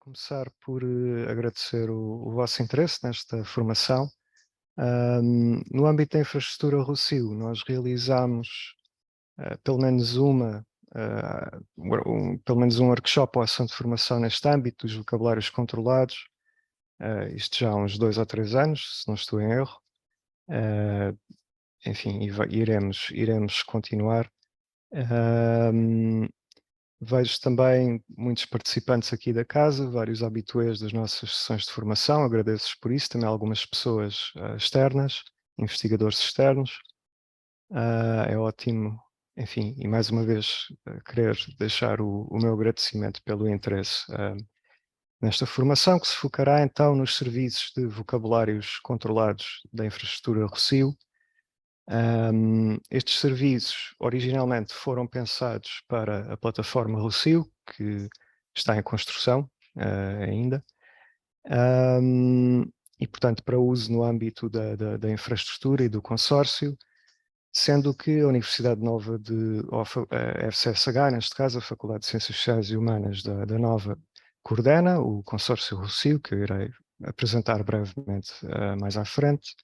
começar por agradecer o vosso interesse nesta formação. No âmbito da infraestrutura Rossio, nós realizámos pelo menos pelo menos um workshop ou ação de formação neste âmbito dos vocabulários controlados, isto já há uns 2 ou 3 anos, se não estou em erro. Ah, Enfim, iremos continuar. Ahm, Vejo também muitos participantes aqui da casa, vários habitués das nossas sessões de formação, agradeço-vos por isso, também algumas pessoas externas, investigadores externos. É ótimo, enfim, e mais uma vez querer deixar o meu agradecimento pelo interesse nesta formação, que se focará então nos serviços de vocabulários controlados da infraestrutura Rossio. Estes serviços originalmente foram pensados para a plataforma Rossio, que está em construção ainda, e portanto para uso no âmbito da infraestrutura e do consórcio, sendo que a Universidade Nova a FCSH, neste caso a Faculdade de Ciências Sociais e Humanas da Nova, coordena o consórcio Rossio, que eu irei apresentar brevemente mais à frente.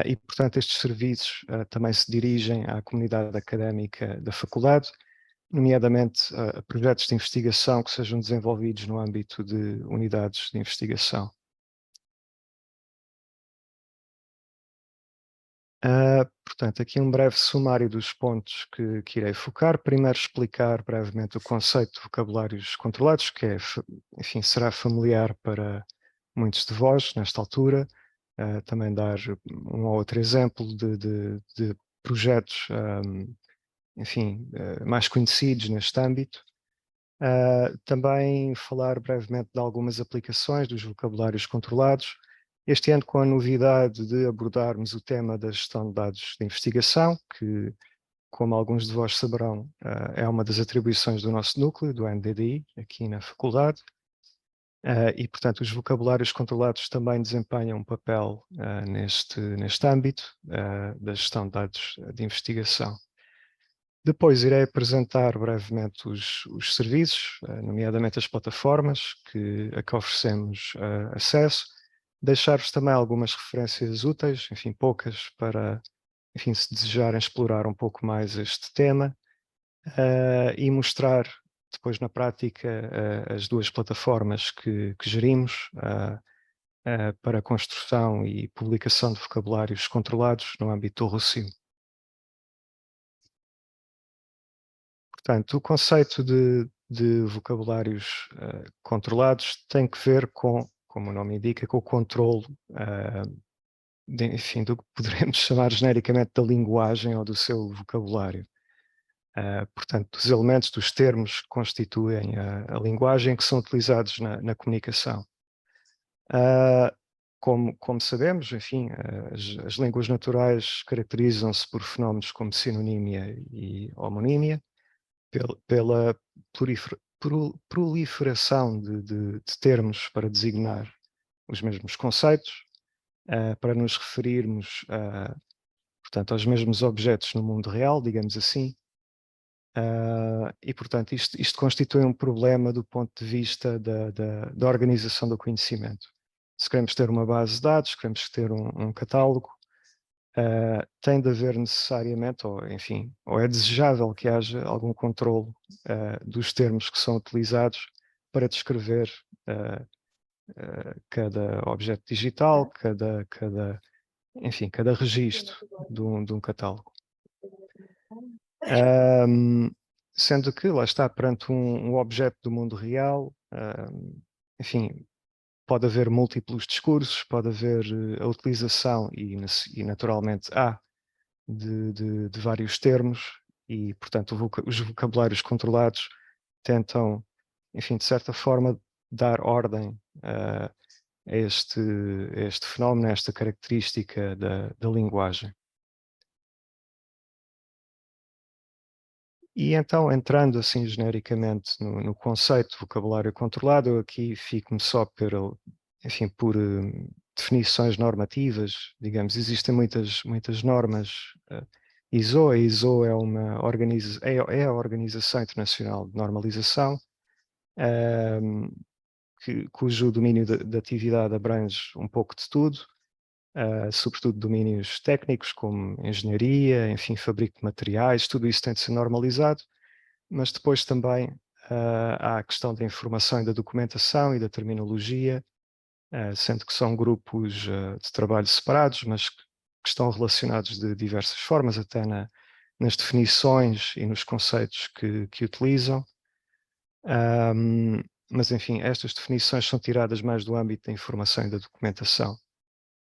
E, portanto, estes serviços também se dirigem à comunidade académica da faculdade, nomeadamente a projetos de investigação que sejam desenvolvidos no âmbito de unidades de investigação. Portanto, aqui um breve sumário dos pontos que irei focar. Primeiro, explicar brevemente o conceito de vocabulários controlados, que é, enfim, será familiar para muitos de vós nesta altura. Também dar um ou outro exemplo de projetos, enfim, mais conhecidos neste âmbito. Também falar brevemente de algumas aplicações dos vocabulários controlados. Este ano com a novidade de abordarmos o tema da gestão de dados de investigação, que, como alguns de vós saberão, é uma das atribuições do nosso núcleo, do NDDI, aqui na faculdade. E, portanto, os vocabulários controlados também desempenham um papel neste âmbito da gestão de dados de investigação. Depois irei apresentar brevemente os serviços, nomeadamente as plataformas a que oferecemos acesso, deixar-vos também algumas referências úteis, enfim, poucas, para, enfim, se desejarem explorar um pouco mais este tema, e mostrar depois na prática as duas plataformas que gerimos para a construção e publicação de vocabulários controlados no âmbito do Rossio. Portanto, o conceito de vocabulários controlados tem que ver com, como o nome indica, com o controle, enfim, do que poderemos chamar genericamente da linguagem ou do seu vocabulário. Portanto, dos elementos, dos termos que constituem a linguagem que são utilizados na comunicação. Como sabemos, enfim, as línguas naturais caracterizam-se por fenómenos como sinonímia e homonímia, pela proliferação de termos para designar os mesmos conceitos, para nos referirmos, portanto, aos mesmos objetos no mundo real, digamos assim. E, portanto, isto constitui um problema do ponto de vista da organização do conhecimento. Se queremos ter uma base de dados, queremos ter um catálogo, tem de haver necessariamente, ou enfim, ou é desejável que haja algum controle dos termos que são utilizados para descrever cada objeto digital, enfim, cada registro de um catálogo. Sendo que, lá está, perante um objeto do mundo real, enfim, pode haver múltiplos discursos, pode haver a utilização e naturalmente há de vários termos e, portanto, os vocabulários controlados tentam, enfim, de certa forma, dar ordem a este fenómeno, a esta característica da linguagem. E então, entrando assim genericamente no conceito de vocabulário controlado, eu aqui fico-me só enfim, por definições normativas, digamos, existem muitas normas. ISO, a ISO é é a Organização Internacional de Normalização, cujo domínio de atividade abrange um pouco de tudo, sobretudo domínios técnicos como engenharia, enfim, fabrico de materiais, tudo isso tem de ser normalizado, mas depois também há a questão da informação e da documentação e da terminologia, sendo que são grupos de trabalho separados, mas que estão relacionados de diversas formas, até nas definições e nos conceitos que utilizam. Mas, enfim, estas definições são tiradas mais do âmbito da informação e da documentação.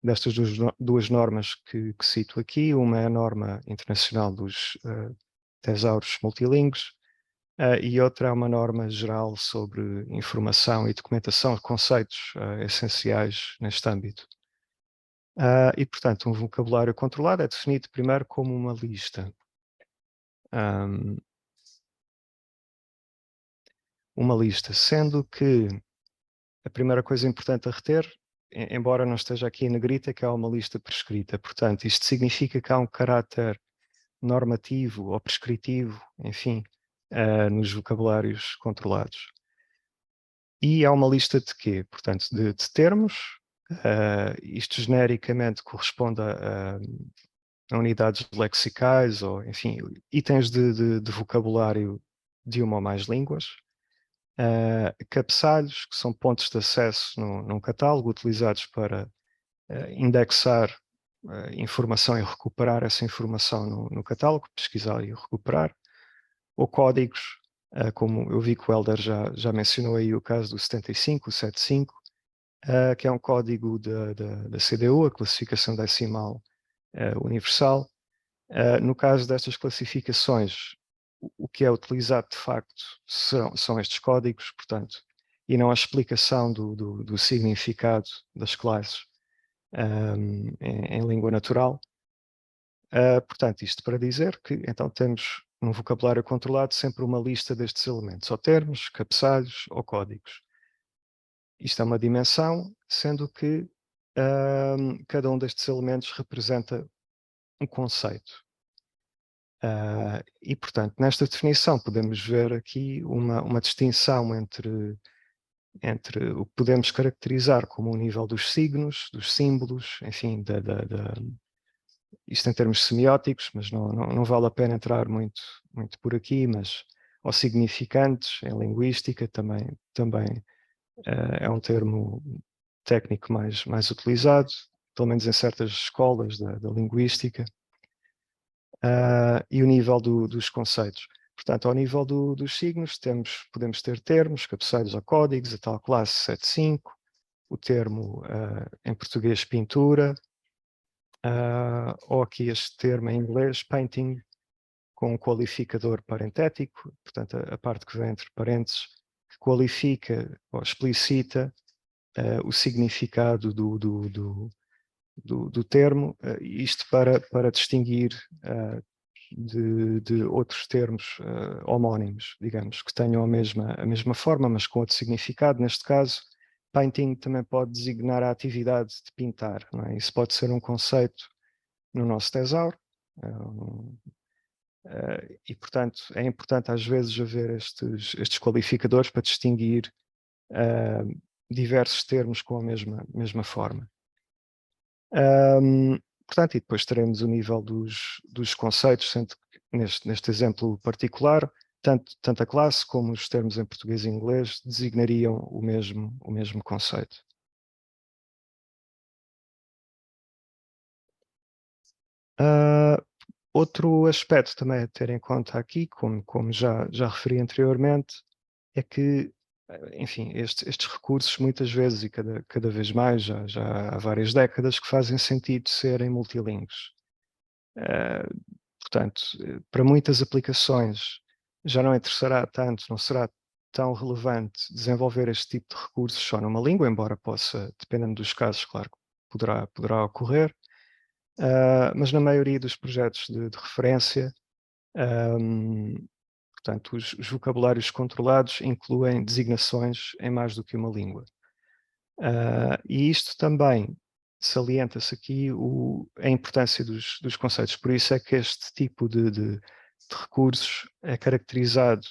Destas duas normas que cito aqui, uma é a norma internacional dos tesauros multilingües, e outra é uma norma geral sobre informação e documentação, conceitos essenciais neste âmbito. E, portanto, um vocabulário controlado é definido primeiro como uma lista. Uma lista, sendo que a primeira coisa importante a reter, embora não esteja aqui em negrita, é que há uma lista prescrita. Portanto, isto significa que há um caráter normativo ou prescritivo, enfim, nos vocabulários controlados. E há uma lista de quê? Portanto, de termos. Isto genericamente corresponde a unidades lexicais ou, enfim, itens de vocabulário de uma ou mais línguas. Cabeçalhos, que são pontos de acesso num catálogo utilizados para indexar informação e recuperar essa informação no catálogo, pesquisar e recuperar, ou códigos, como eu vi que o Helder já mencionou aí o caso do 75, o 75, que é um código da CDU, a classificação decimal universal. No caso destas classificações, o que é utilizado de facto são estes códigos, portanto, e não a explicação do significado das classes em língua natural. Portanto, isto para dizer que então temos num vocabulário controlado sempre uma lista destes elementos, ou termos, cabeçalhos ou códigos. Isto é uma dimensão, sendo que cada um destes elementos representa um conceito. E, portanto, nesta definição podemos ver aqui uma distinção entre o que podemos caracterizar como o nível dos signos, dos símbolos, enfim, isto em termos semióticos, mas não vale a pena entrar muito por aqui, mas ou significantes em linguística também é um termo técnico mais utilizado, pelo menos em certas escolas da linguística, e o nível dos conceitos. Portanto, ao nível dos signos, podemos ter termos, cabeçalhos ou códigos, a tal classe 75, o termo em português pintura, ou aqui este termo em inglês, painting, com um qualificador parentético, portanto a parte que vem entre parênteses, que qualifica ou explicita o significado do termo, isto para distinguir de outros termos homónimos, digamos, que tenham a mesma forma, mas com outro significado. Neste caso, painting também pode designar a atividade de pintar, não é? Isso pode ser um conceito no nosso tesauro, e, portanto, é importante às vezes haver estes qualificadores para distinguir diversos termos com a mesma forma. Portanto, e depois teremos o nível dos conceitos, sendo que neste exemplo particular, tanto a classe como os termos em português e inglês designariam o mesmo conceito. Outro aspecto também a ter em conta aqui, como já referi anteriormente, é que, enfim, estes recursos muitas vezes e cada vez mais, já há várias décadas, que fazem sentido serem multilingües. Portanto, para muitas aplicações já não interessará tanto, não será tão relevante desenvolver este tipo de recursos só numa língua, embora possa, dependendo dos casos, claro, poderá ocorrer. Mas na maioria dos projetos de referência, portanto, os vocabulários controlados incluem designações em mais do que uma língua. E isto também salienta-se aqui a importância dos conceitos. Por isso é que este tipo de recursos é caracterizado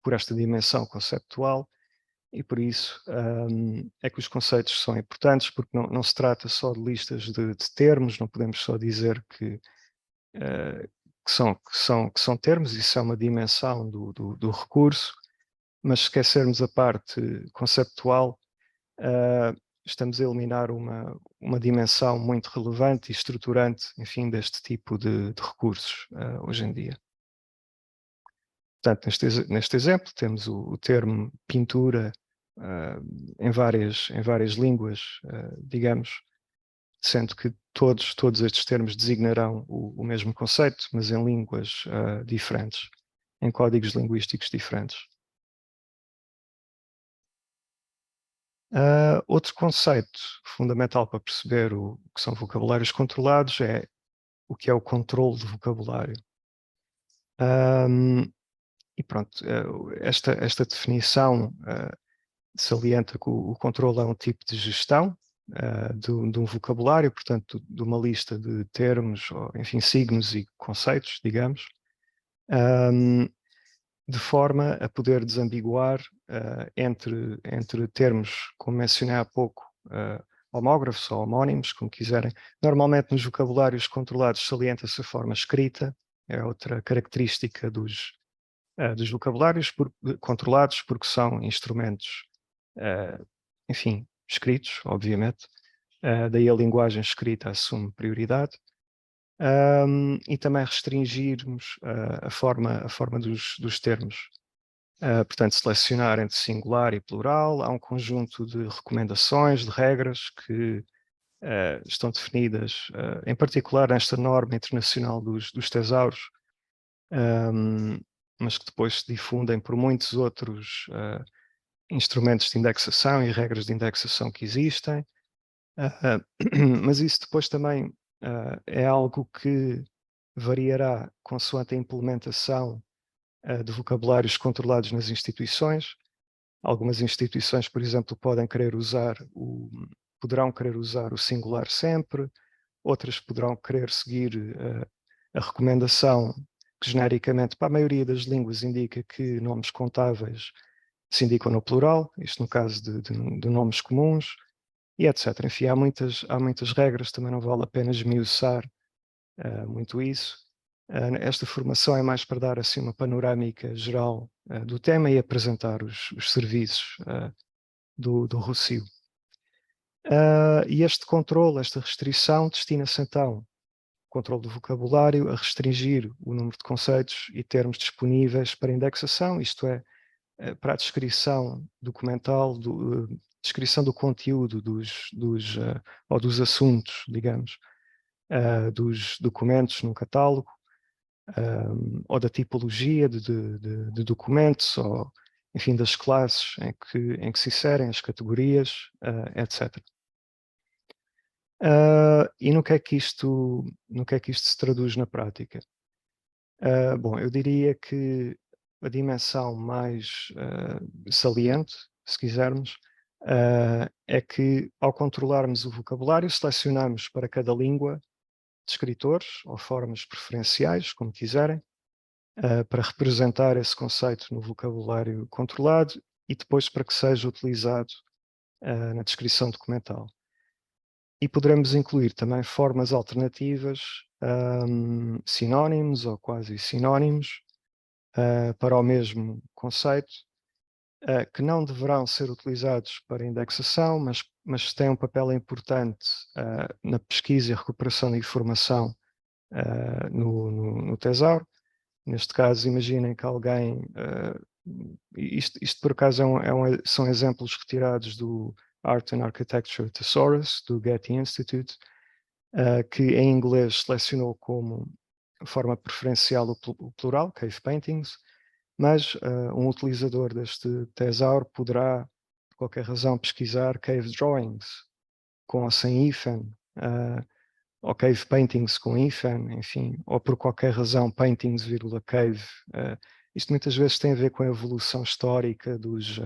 por esta dimensão conceptual e por isso é que os conceitos são importantes, porque não se trata só de listas de termos, não podemos só dizer que são termos, isso é uma dimensão do recurso, mas se esquecermos a parte conceptual, estamos a eliminar uma dimensão muito relevante e estruturante, enfim, deste tipo de recursos hoje em dia. Portanto, neste exemplo, temos o termo pintura em várias línguas, digamos, sendo que todos estes termos designarão o mesmo conceito, mas em línguas diferentes, em códigos linguísticos diferentes. Outro conceito fundamental para perceber o que são vocabulários controlados é o que é o controle de vocabulário. E pronto, esta definição salienta que o controle é um tipo de gestão de um vocabulário, portanto, de uma lista de termos, ou, enfim, signos e conceitos, digamos, de forma a poder desambiguar entre termos, como mencionei há pouco, homógrafos ou homónimos, como quiserem. Normalmente nos vocabulários controlados salienta-se a forma escrita, é outra característica dos vocabulários controlados, porque são instrumentos, enfim, escritos, obviamente, daí a linguagem escrita assume prioridade, e também restringirmos a forma dos termos. Portanto, selecionar entre singular e plural, há um conjunto de recomendações, de regras que estão definidas, em particular nesta norma internacional dos tesauros, mas que depois se difundem por muitos outros instrumentos de indexação e regras de indexação que existem. Mas isso depois também é algo que variará consoante a implementação de vocabulários controlados nas instituições. Algumas instituições, por exemplo, poderão querer usar o singular sempre, outras poderão querer seguir a recomendação que genericamente para a maioria das línguas indica que nomes contáveis se indicam no plural, isto no caso de nomes comuns, e etc. Enfim, há muitas regras, também não vale a pena esmiuçar muito isso. Esta formação é mais para dar assim uma panorâmica geral do tema e apresentar os serviços do ROCIO. E este controle, esta restrição, destina-se então, controle do vocabulário, a restringir o número de conceitos e termos disponíveis para indexação, isto é, para a descrição documental, descrição do conteúdo ou dos assuntos, digamos, dos documentos num catálogo, ou da tipologia de documentos, ou, enfim, das classes em que se inserem, as categorias, etc. E no que é que isto se traduz na prática? Bom, eu diria que a dimensão mais saliente, se quisermos, é que ao controlarmos o vocabulário, selecionamos para cada língua descritores ou formas preferenciais, como quiserem, para representar esse conceito no vocabulário controlado e depois para que seja utilizado na descrição documental. E poderemos incluir também formas alternativas, sinónimos ou quase sinónimos, para o mesmo conceito, que não deverão ser utilizados para indexação, mas têm um papel importante na pesquisa e recuperação de informação no tesauro. Neste caso, imaginem que alguém, isto por acaso são exemplos retirados do Art and Architecture Thesaurus, do Getty Institute, que em inglês selecionou como forma preferencial o plural, cave paintings, mas um utilizador deste tesauro poderá, por qualquer razão, pesquisar cave drawings, com ou sem hífen, ou cave paintings com hífen, enfim, ou por qualquer razão paintings, cave. Isto muitas vezes tem a ver com a evolução histórica dos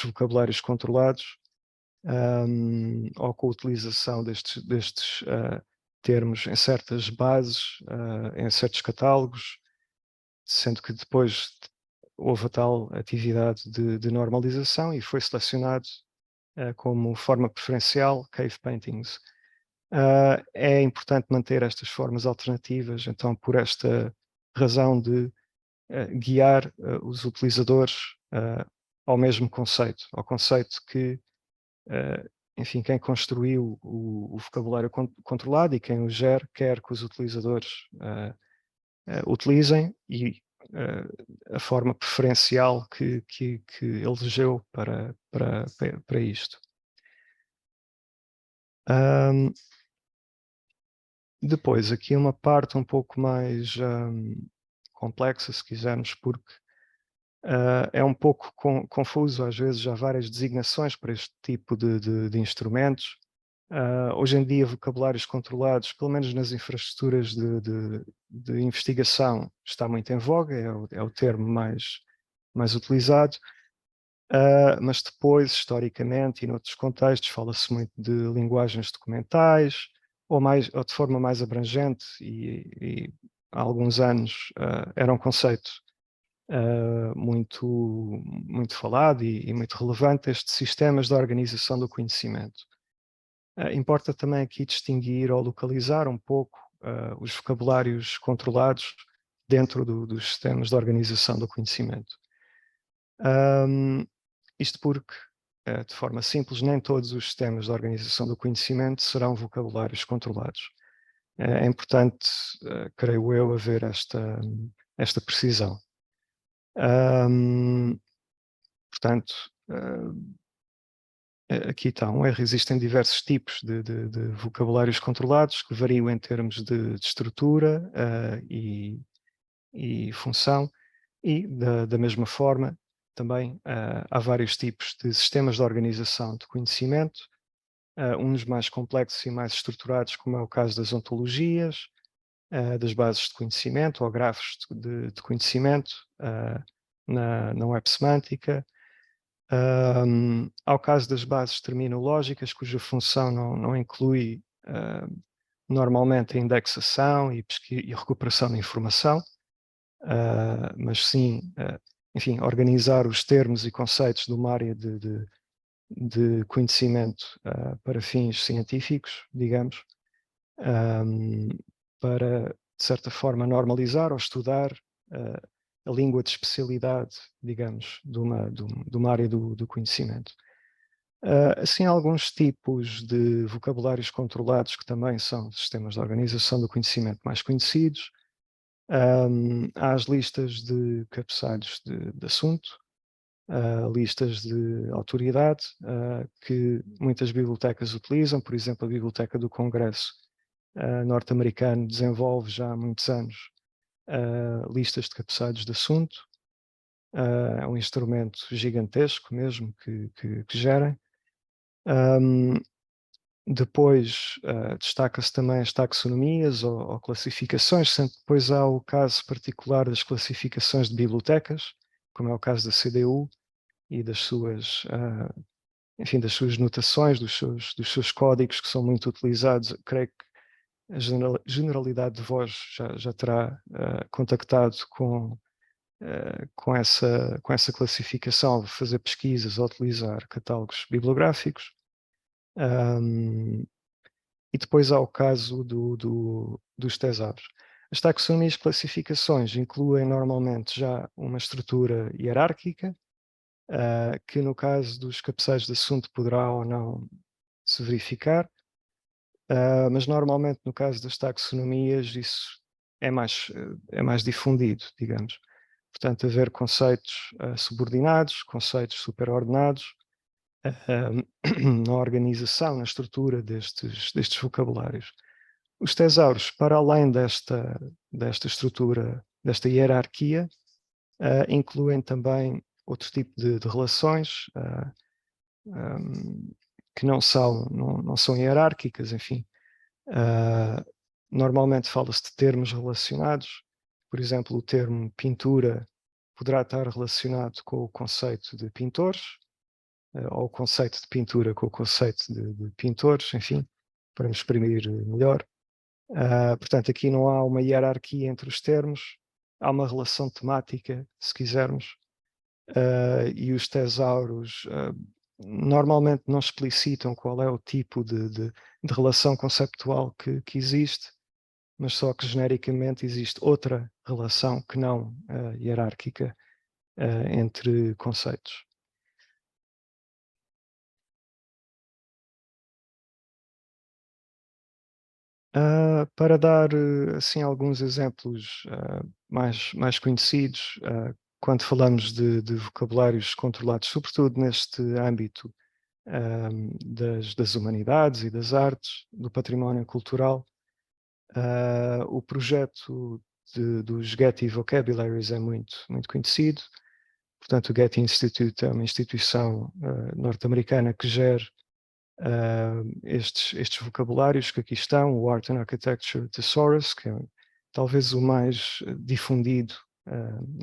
vocabulários controlados, ou com a utilização destes termos em certas bases, em certos catálogos, sendo que depois houve a tal atividade de normalização e foi selecionado como forma preferencial cave paintings. É importante manter estas formas alternativas, então por esta razão de guiar os utilizadores ao mesmo conceito, ao conceito que, enfim, quem construiu o vocabulário controlado e quem o gera quer que os utilizadores utilizem e a forma preferencial que elegeu para isto. Depois, aqui uma parte um pouco mais complexa, se quisermos, porque é um pouco confuso, às vezes há várias designações para este tipo de instrumentos. Hoje em dia, vocabulários controlados, pelo menos nas infraestruturas de investigação, está muito em voga, é o termo mais utilizado. Mas depois, historicamente e noutros contextos, fala-se muito de linguagens documentais, ou de forma mais abrangente, e há alguns anos era um conceito muito falado e muito relevante, estes sistemas de organização do conhecimento. Importa também aqui distinguir ou localizar um pouco os vocabulários controlados dentro dos sistemas de organização do conhecimento. Isto porque, de forma simples, nem todos os sistemas de organização do conhecimento serão vocabulários controlados. É importante, creio eu, haver esta precisão. Portanto, aqui estão, existem diversos tipos de vocabulários controlados que variam em termos de estrutura e função, e da mesma forma também há vários tipos de sistemas de organização de conhecimento, uns mais complexos e mais estruturados, como é o caso das ontologias, das bases de conhecimento ou grafos de conhecimento na web semântica. Ao caso das bases terminológicas, cuja função não inclui normalmente a indexação e recuperação de informação, mas sim, enfim, organizar os termos e conceitos de uma área de conhecimento para fins científicos, digamos, para, de certa forma, normalizar ou estudar a língua de especialidade, digamos, de uma área do conhecimento. Assim, há alguns tipos de vocabulários controlados que também são sistemas de organização do conhecimento mais conhecidos. Há as listas de cabeçalhos de assunto, listas de autoridade, que muitas bibliotecas utilizam. Por exemplo, a Biblioteca do Congresso norte-americano desenvolve já há muitos anos listas de cabeçalhos de assunto. É um instrumento gigantesco mesmo que gerem. Depois destaca-se também as taxonomias ou classificações, sendo que depois há o caso particular das classificações de bibliotecas, como é o caso da CDU e das suas, enfim, das suas notações, dos seus códigos que são muito utilizados. Creio que a generalidade de vós já terá contactado com essa classificação ao fazer pesquisas ou utilizar catálogos bibliográficos. E depois há o caso dos tesauros. As taxonomias e classificações incluem normalmente já uma estrutura hierárquica, que no caso dos cabeçalhos de assunto poderá ou não se verificar, mas normalmente no caso das taxonomias isso é mais difundido, digamos. Portanto, haver conceitos subordinados, conceitos superordenados, na organização, na estrutura destes vocabulários. Os tesauros, para além desta estrutura, desta hierarquia, incluem também outro tipo de relações que não são hierárquicas, enfim. Normalmente fala-se de termos relacionados. Por exemplo, o termo pintura poderá estar relacionado com o conceito de pintores, ou o conceito de pintura com o conceito de pintores, enfim, para me exprimir melhor. Portanto, aqui não há uma hierarquia entre os termos, há uma relação temática, se quisermos, e os tesauros normalmente não explicitam qual é o tipo de relação conceptual que existe, mas só que genericamente existe outra relação que não hierárquica entre conceitos. Para dar assim alguns exemplos mais conhecidos, quando falamos de vocabulários controlados, sobretudo neste âmbito das humanidades e das artes, do património cultural, o projeto dos Getty Vocabularies é muito conhecido. Portanto, o Getty Institute é uma instituição norte-americana que gera estes vocabulários que aqui estão, o Art and Architecture Thesaurus, que é talvez o mais difundido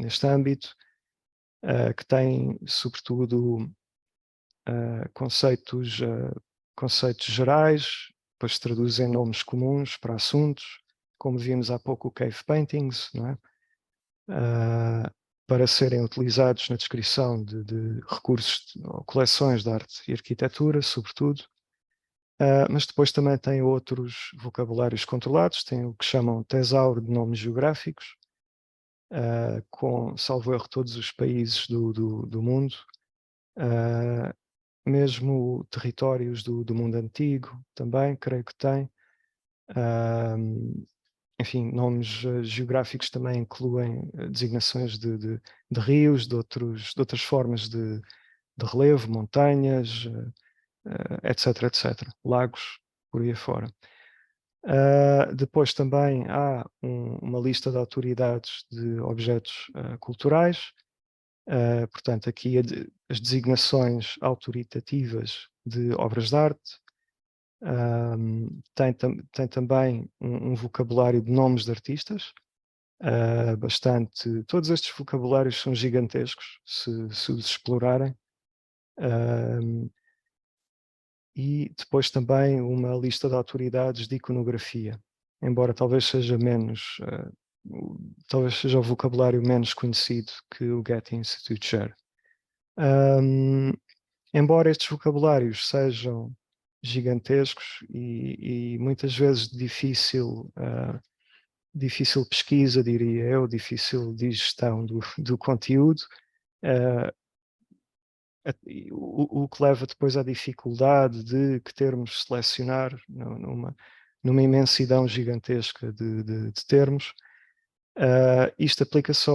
neste âmbito, que tem, sobretudo, conceitos gerais, depois se traduzem nomes comuns para assuntos, como vimos há pouco o Cave Paintings, não é? Para serem utilizados na descrição de recursos ou coleções de arte e arquitetura, sobretudo. Mas depois também tem outros vocabulários controlados, tem o que chamam tesauro de nomes geográficos, com, salvo erro, todos os países do mundo, mesmo territórios do mundo antigo também, creio que tem. Enfim, nomes geográficos também incluem designações de rios, de outras formas de relevo, montanhas, etc. Lagos, por aí afora. Depois também há uma lista de autoridades de objetos culturais. Portanto, aqui as designações autoritativas de obras de arte. Tem também um vocabulário de nomes de artistas, bastante. Todos estes vocabulários são gigantescos, se os explorarem. E depois também uma lista de autoridades de iconografia, embora talvez seja talvez seja o vocabulário menos conhecido que o Getty Institute share. Embora estes vocabulários sejam gigantescos e muitas vezes difícil pesquisa, diria eu, difícil digestão do conteúdo, uh, o que leva depois à dificuldade de que termos selecionar numa imensidão gigantesca de termos. Isto aplica-se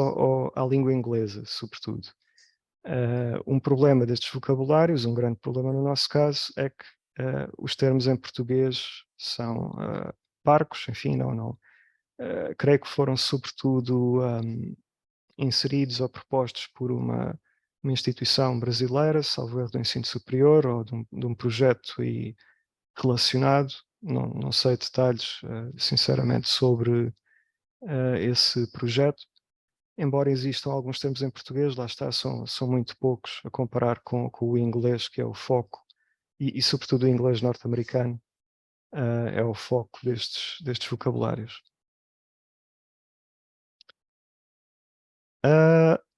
à língua inglesa, sobretudo. Um problema destes vocabulários, um grande problema no nosso caso, é que os termos em português são parcos, enfim, não. Creio que foram sobretudo inseridos ou propostos por uma instituição brasileira, salvo erro do ensino superior, ou de um projeto aí relacionado. Não sei detalhes, sinceramente, sobre esse projeto. Embora existam alguns termos em português, lá está, são muito poucos a comparar com o inglês, que é o foco, e sobretudo o inglês norte-americano, é o foco destes vocabulários.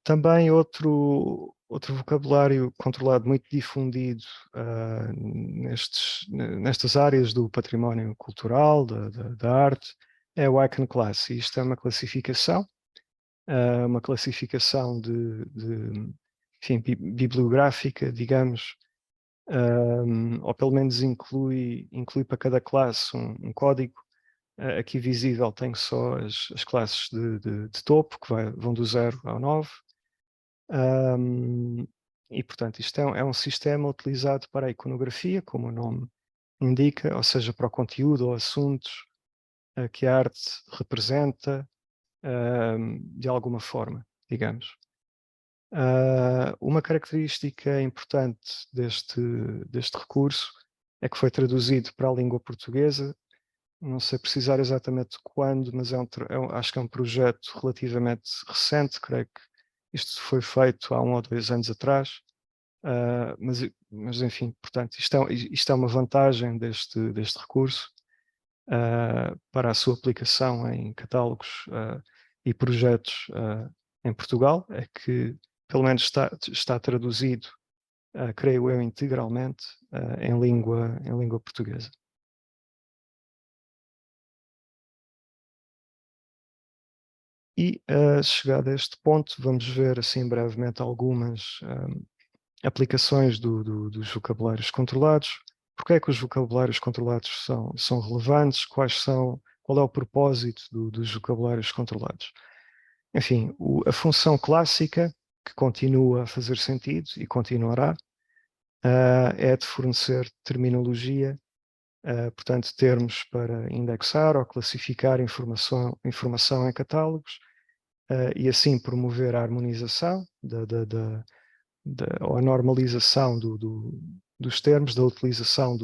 Também outro vocabulário controlado, muito difundido nestas áreas do património cultural, da arte, é o Icon Class. Isto é uma classificação enfim, bibliográfica, digamos, ou pelo menos inclui para cada classe um código. Aqui visível tem só as classes de topo, que vão do 0 ao 9. E, portanto, isto é um sistema utilizado para a iconografia, como o nome indica, ou seja, para o conteúdo ou assuntos que a arte representa de alguma forma, digamos. Uma característica importante deste recurso é que foi traduzido para a língua portuguesa. Não sei precisar exatamente quando, mas acho que é um projeto relativamente recente. Creio que isto foi feito há 1 ou 2 anos atrás. Mas enfim, portanto, isto é uma vantagem deste recurso para a sua aplicação em catálogos e projetos em Portugal, é que pelo menos está traduzido, creio eu, integralmente em língua portuguesa. E, chegado a este ponto, vamos ver assim brevemente algumas aplicações dos vocabulários controlados. Porque é que os vocabulários controlados são relevantes? Qual é o propósito dos vocabulários controlados? Enfim, a função clássica, que continua a fazer sentido e continuará, é de fornecer terminologia, portanto, termos para indexar ou classificar informação em catálogos, e assim promover a harmonização ou a normalização dos termos, da utilização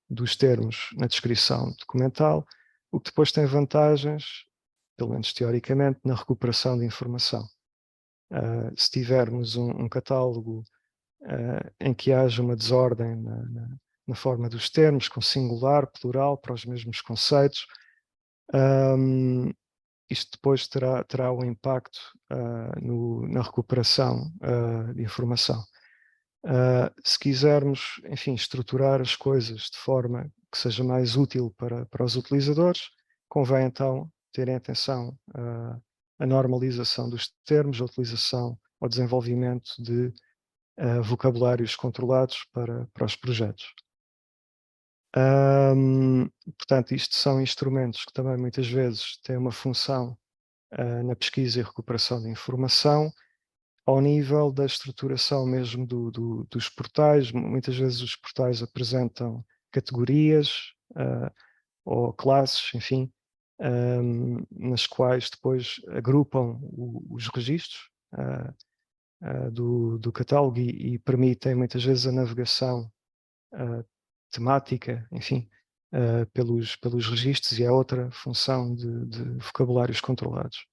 dos termos na descrição documental, o que depois tem vantagens, pelo menos teoricamente, na recuperação de informação. Se tivermos um catálogo em que haja uma desordem na forma dos termos, com singular, plural, para os mesmos conceitos, isto depois terá um impacto na recuperação de informação. Se quisermos, enfim, estruturar as coisas de forma que seja mais útil para os utilizadores, convém então ter em atenção a normalização dos termos, a utilização ou desenvolvimento de vocabulários controlados para os projetos. Portanto, isto são instrumentos que também muitas vezes têm uma função na pesquisa e recuperação de informação, ao nível da estruturação mesmo dos portais. Muitas vezes os portais apresentam categorias ou classes, enfim, nas quais depois agrupam os registros do catálogo e permitem muitas vezes a navegação temática, enfim, pelos registros, e é outra função de vocabulários controlados.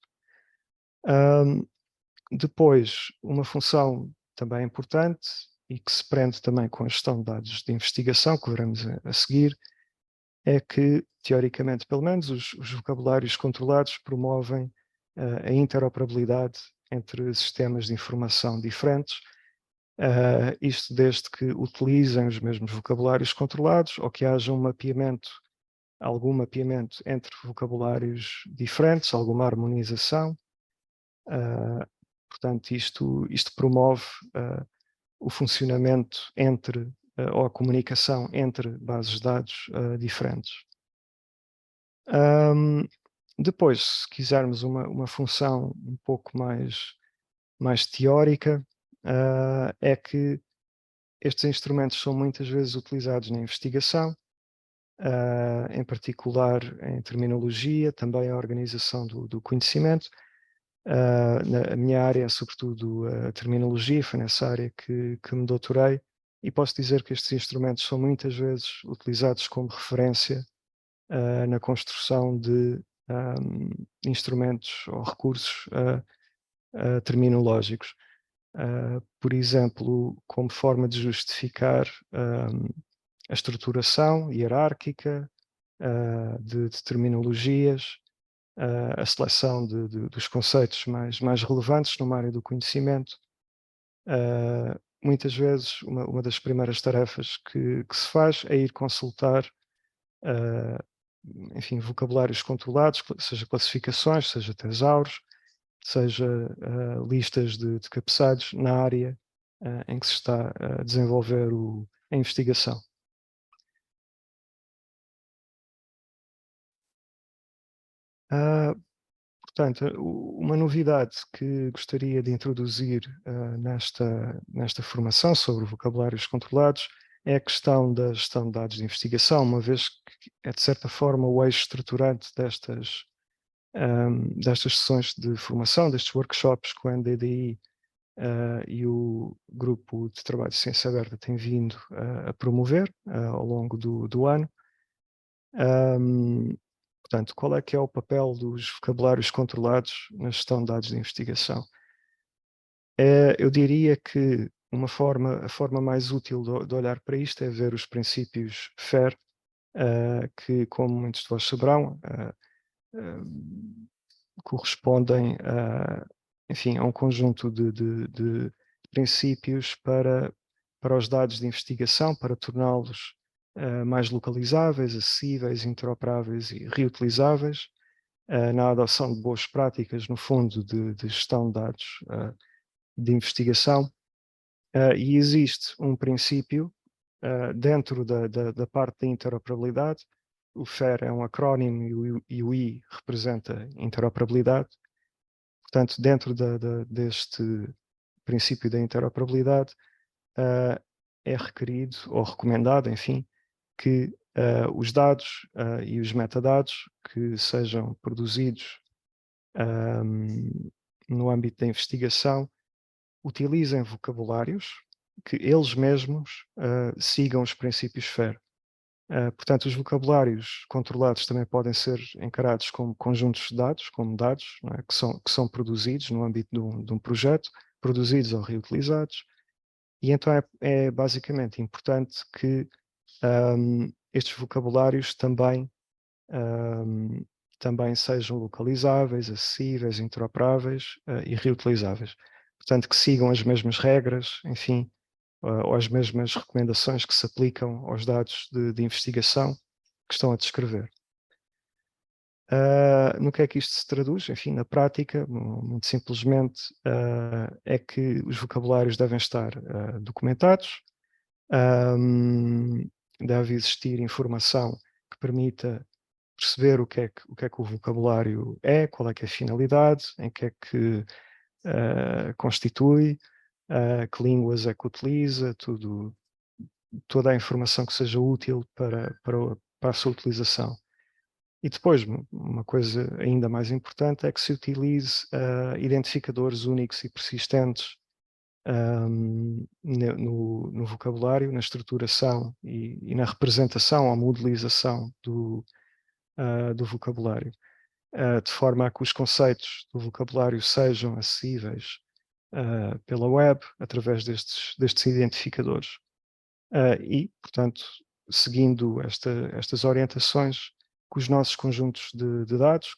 Depois, uma função também importante e que se prende também com a gestão de dados de investigação, que veremos a seguir, é que, teoricamente, pelo menos, os vocabulários controlados promovem a interoperabilidade entre sistemas de informação diferentes, isto desde que utilizem os mesmos vocabulários controlados ou que haja algum mapeamento entre vocabulários diferentes, alguma harmonização. Portanto, isto promove o funcionamento ou a comunicação entre bases de dados diferentes. Depois, se quisermos uma função um pouco mais teórica, é que estes instrumentos são muitas vezes utilizados na investigação, em particular em terminologia, também a organização do conhecimento. A minha área é sobretudo a terminologia, foi nessa área que me doutorei, e posso dizer que estes instrumentos são muitas vezes utilizados como referência na construção de instrumentos ou recursos terminológicos. Por exemplo, como forma de justificar a estruturação hierárquica de terminologias, a seleção dos conceitos mais relevantes numa área do conhecimento. Muitas vezes, uma das primeiras tarefas que se faz é ir consultar, enfim, vocabulários controlados, seja classificações, seja tesauros, seja listas de cabeçalhos na área em que se está a desenvolver a investigação. Portanto, uma novidade que gostaria de introduzir nesta formação sobre vocabulários controlados é a questão da gestão de dados de investigação, uma vez que é, de certa forma, o eixo estruturante destas sessões de formação, destes workshops que o NDDI e o Grupo de Trabalho de Ciência Aberta têm vindo a promover ao longo do ano. Portanto, qual é que é o papel dos vocabulários controlados na gestão de dados de investigação? Eu diria que a forma mais útil de olhar para isto é ver os princípios FAIR, que, como muitos de vós saberão, correspondem enfim, é um conjunto de princípios para os dados de investigação, para torná-los mais localizáveis, acessíveis, interoperáveis e reutilizáveis, na adoção de boas práticas, no fundo, de gestão de dados de investigação. E existe um princípio dentro da parte da interoperabilidade. O FAIR é um acrónimo e o I representa interoperabilidade. Portanto, dentro deste princípio da interoperabilidade, é requerido ou recomendado, enfim, que os dados e os metadados que sejam produzidos no âmbito da investigação utilizem vocabulários que eles mesmos sigam os princípios FAIR. Portanto, os vocabulários controlados também podem ser encarados como conjuntos de dados, como dados, não é? que são produzidos no âmbito de um projeto, produzidos ou reutilizados. E então é basicamente importante que estes vocabulários também sejam localizáveis, acessíveis, interoperáveis e reutilizáveis. Portanto, que sigam as mesmas regras, enfim, ou as mesmas recomendações que se aplicam aos dados de investigação que estão a descrever. No que é que isto se traduz? Enfim, na prática, muito simplesmente, é que os vocabulários devem estar documentados, deve existir informação que permita perceber o que é que o vocabulário é, qual é que é a finalidade, em que é que constitui, que línguas é que utiliza, toda a informação que seja útil para a sua utilização. E depois, uma coisa ainda mais importante é que se utilize identificadores únicos e persistentes no vocabulário, na estruturação e na representação ou modelização do vocabulário, de forma a que os conceitos do vocabulário sejam acessíveis pela web, através destes identificadores. E, portanto, seguindo estas orientações, que os nossos conjuntos de dados,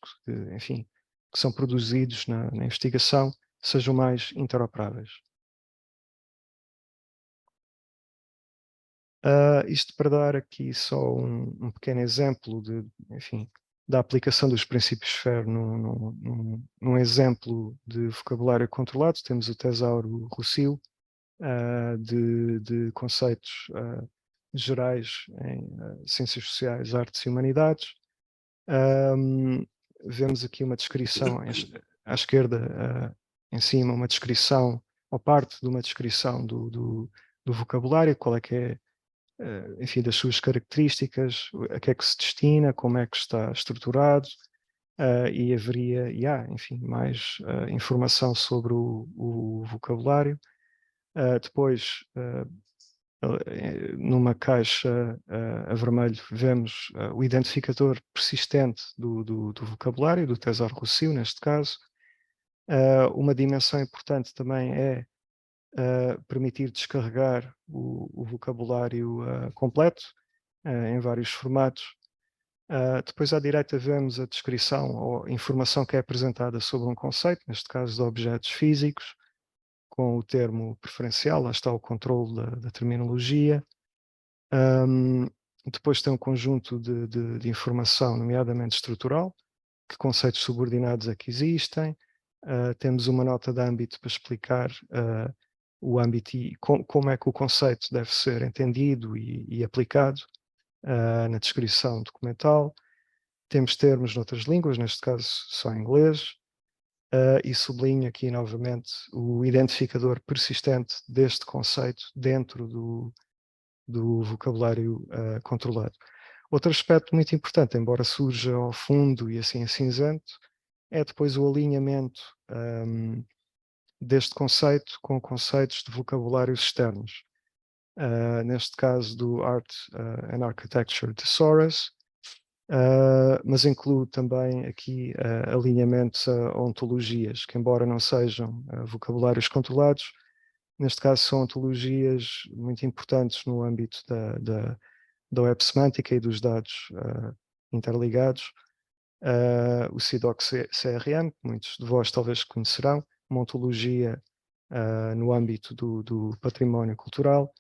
enfim, que são produzidos na investigação, sejam mais interoperáveis. Isto para dar aqui só um pequeno exemplo enfim, da aplicação dos princípios FAIR num exemplo de vocabulário controlado. Temos o Tesauro Rossio, de conceitos gerais em ciências sociais, artes e humanidades. Vemos aqui uma descrição à esquerda, em cima, uma descrição, ou parte de uma descrição do vocabulário, qual é que é, enfim, das suas características, a que é que se destina, como é que está estruturado, e haveria, enfim, mais informação sobre o vocabulário. Depois, numa caixa a vermelho, vemos o identificador persistente do vocabulário, do Tesauro Rossio, neste caso. Uma dimensão importante também é permitir descarregar o vocabulário completo em vários formatos. Depois à direita vemos a descrição ou informação que é apresentada sobre um conceito, neste caso de objetos físicos, com o termo preferencial, lá está o controle da terminologia. Depois tem um conjunto de informação, nomeadamente estrutural, que conceitos subordinados é que existem. Temos uma nota de âmbito para explicar o âmbito e como é que o conceito deve ser entendido e aplicado na descrição documental. Temos termos noutras línguas, neste caso só em inglês, e sublinho aqui novamente o identificador persistente deste conceito dentro do vocabulário controlado. Outro aspecto muito importante, embora surja ao fundo e assim em cinzento, é depois o alinhamento deste conceito com conceitos de vocabulários externos. Neste caso do Art and Architecture Thesaurus, mas inclui também aqui alinhamentos a ontologias, que embora não sejam vocabulários controlados, neste caso são ontologias muito importantes no âmbito da web semântica e dos dados interligados. O CIDOC CRM, que muitos de vós talvez conhecerão, uma ontologia no âmbito do património cultural,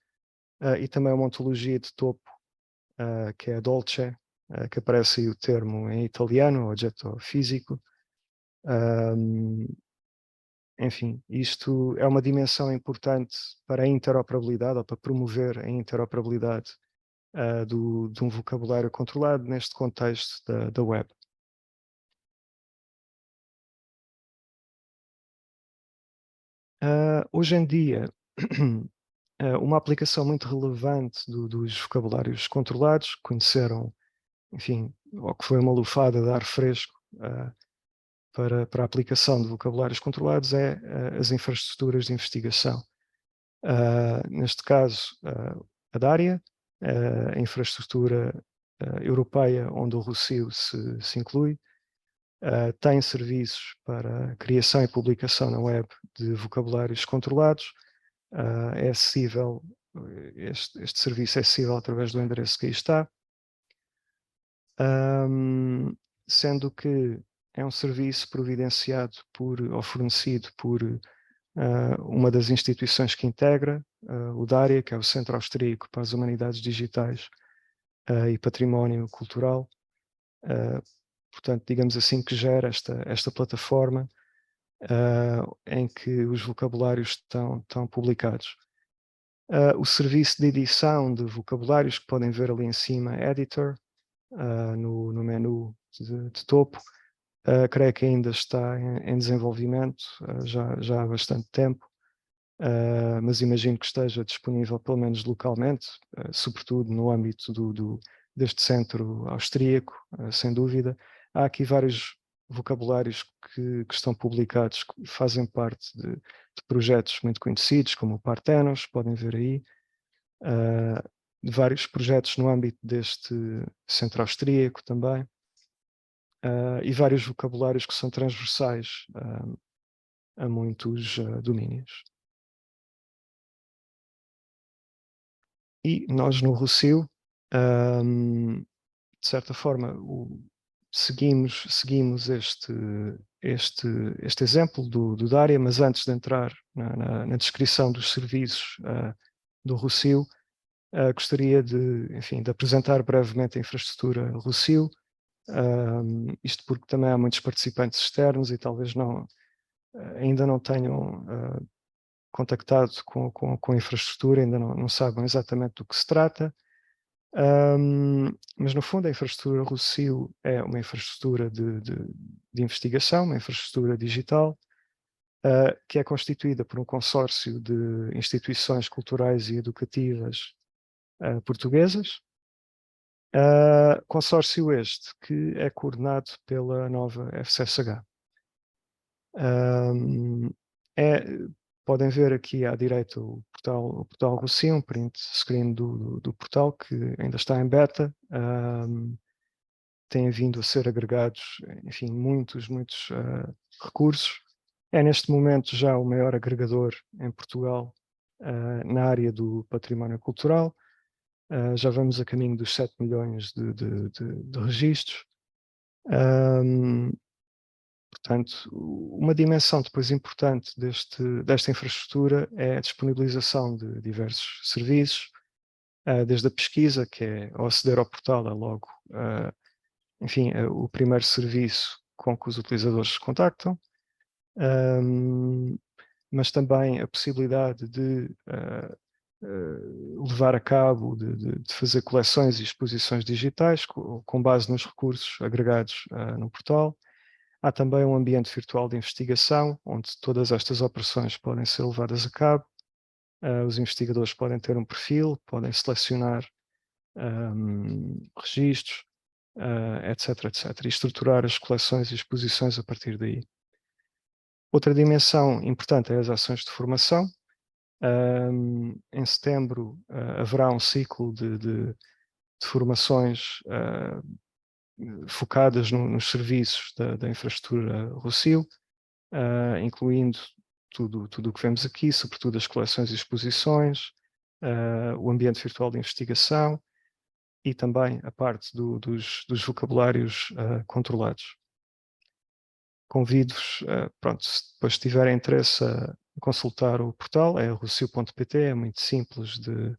e também uma ontologia de topo, que é a Dolce, que aparece aí o termo em italiano, oggetto físico. Enfim, isto é uma dimensão importante para a interoperabilidade, ou para promover a interoperabilidade de um vocabulário controlado neste contexto da web. Hoje em dia, uma aplicação muito relevante dos vocabulários controlados, conheceram, enfim, ou que foi uma lufada de ar fresco para a aplicação de vocabulários controlados, é as infraestruturas de investigação. Neste caso, a DARIA, a infraestrutura europeia onde o Rossio se inclui, tem serviços para criação e publicação na web de vocabulários controlados. É acessível, este serviço é acessível através do endereço que aí está, sendo que é um serviço providenciado ou fornecido por uma das instituições que integra o DARIA, que é o Centro Austríaco para as Humanidades Digitais e Património Cultural. Portanto, digamos assim, que gera esta plataforma em que os vocabulários estão publicados. O serviço de edição de vocabulários, que podem ver ali em cima, Editor, no menu de topo, creio que ainda está em desenvolvimento, já há bastante tempo, mas imagino que esteja disponível pelo menos localmente, sobretudo no âmbito deste centro austríaco, sem dúvida. Há aqui vários vocabulários que estão publicados, que fazem parte de projetos muito conhecidos, como o Parthenos, podem ver aí, de vários projetos no âmbito deste centro austríaco também, e vários vocabulários que são transversais a muitos domínios. E nós no Rossio, de certa forma, seguimos este exemplo do Daria, mas antes de entrar na descrição dos serviços do Rossio, gostaria enfim, de apresentar brevemente a infraestrutura Rossio, isto porque também há muitos participantes externos e talvez ainda não tenham contactado com a infraestrutura, ainda não sabem exatamente do que se trata. Mas no fundo a infraestrutura Rossio é uma infraestrutura de investigação, uma infraestrutura digital, que é constituída por um consórcio de instituições culturais e educativas portuguesas. Consórcio este que é coordenado pela nova FCSH. Podem ver aqui à direita o portal Rossio, um print screen do portal que ainda está em beta. Têm vindo a ser agregados, enfim, muitos recursos. É neste momento já o maior agregador em Portugal na área do património cultural. Já vamos a caminho dos 7 milhões de registros. Portanto, uma dimensão depois importante desta infraestrutura é a disponibilização de diversos serviços, desde a pesquisa, que é ao aceder ao portal, é logo, enfim, o primeiro serviço com que os utilizadores se contactam, mas também a possibilidade de levar a cabo, de fazer coleções e exposições digitais com base nos recursos agregados no portal. Há também um ambiente virtual de investigação, onde todas estas operações podem ser levadas a cabo. Os investigadores podem ter um perfil, podem selecionar registros, etc, etc, e estruturar as coleções e exposições a partir daí. Outra dimensão importante é as ações de formação. Em setembro haverá um ciclo de formações focadas nos serviços da infraestrutura Rossio, incluindo tudo o que vemos aqui, sobretudo as coleções e exposições, o ambiente virtual de investigação e também a parte dos vocabulários controlados. convido-vos, pronto, se depois tiverem interesse a consultar o portal, é rocio.pt, é muito simples de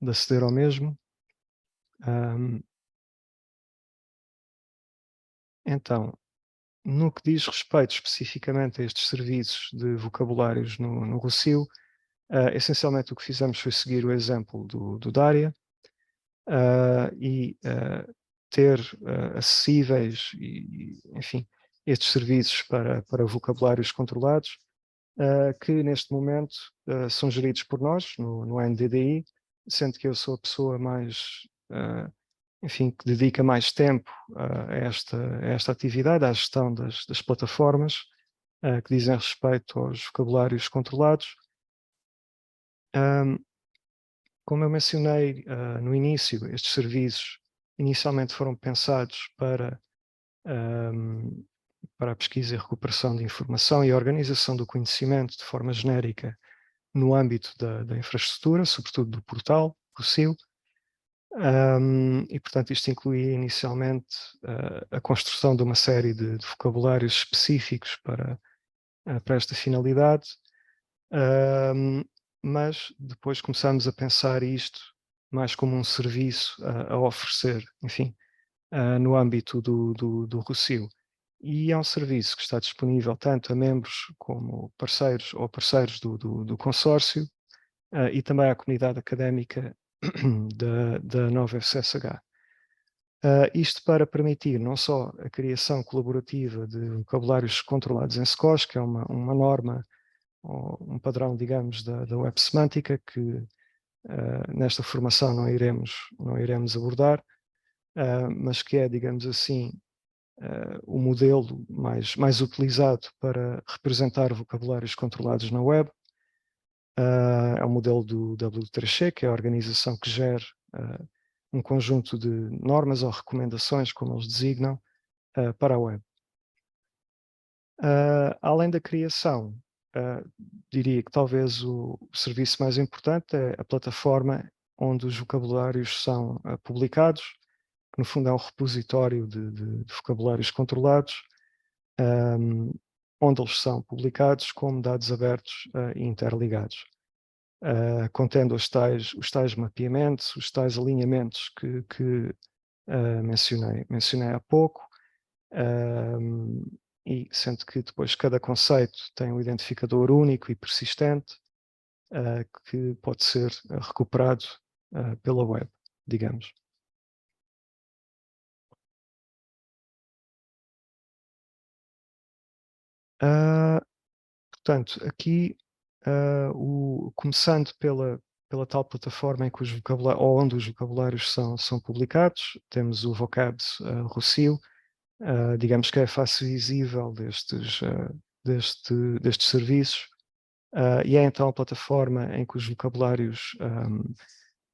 aceder ao mesmo. Então, no que diz respeito especificamente a estes serviços de vocabulários no Rocio, essencialmente o que fizemos foi seguir o exemplo do Daria, e ter acessíveis enfim, estes serviços para vocabulários controlados, que neste momento são geridos por nós, no NDDI, sendo que eu sou a pessoa mais, enfim, que dedica mais tempo a esta atividade, à gestão das plataformas que dizem respeito aos vocabulários controlados. Um, Como eu mencionei no início, estes serviços inicialmente foram pensados um, para a pesquisa e recuperação de informação e a organização do conhecimento de forma genérica no âmbito da infraestrutura, sobretudo do portal, do CIL, e portanto isto incluía inicialmente a construção de uma série de vocabulários específicos para esta finalidade, mas depois começamos a pensar isto mais como um serviço a oferecer, enfim, no âmbito do Rocio. E é um serviço que está disponível tanto a membros como parceiros ou parceiros do consórcio, e também à comunidade académica da nova FCSH. Isto para permitir não só a criação colaborativa de vocabulários controlados em SCOS, que é uma norma ou um padrão, digamos, da web semântica que nesta formação não iremos abordar, mas que é, digamos assim, o modelo mais utilizado para representar vocabulários controlados na web. É o modelo do W3C, que é a organização que gera um conjunto de normas ou recomendações, como eles designam, para a web. Além da criação, diria que talvez o serviço mais importante é a plataforma onde os vocabulários são publicados, que no fundo é um repositório de vocabulários controlados, onde eles são publicados como dados abertos e interligados, contendo os tais mapeamentos, os tais alinhamentos que mencionei há pouco, e sendo que depois cada conceito tem um identificador único e persistente que pode ser recuperado pela web, digamos. Portanto, aqui, começando pela tal plataforma em que ou onde os vocabulários são publicados, temos o Vocabs Rocio, digamos que é a face visível destes serviços, e é então a plataforma em que os vocabulários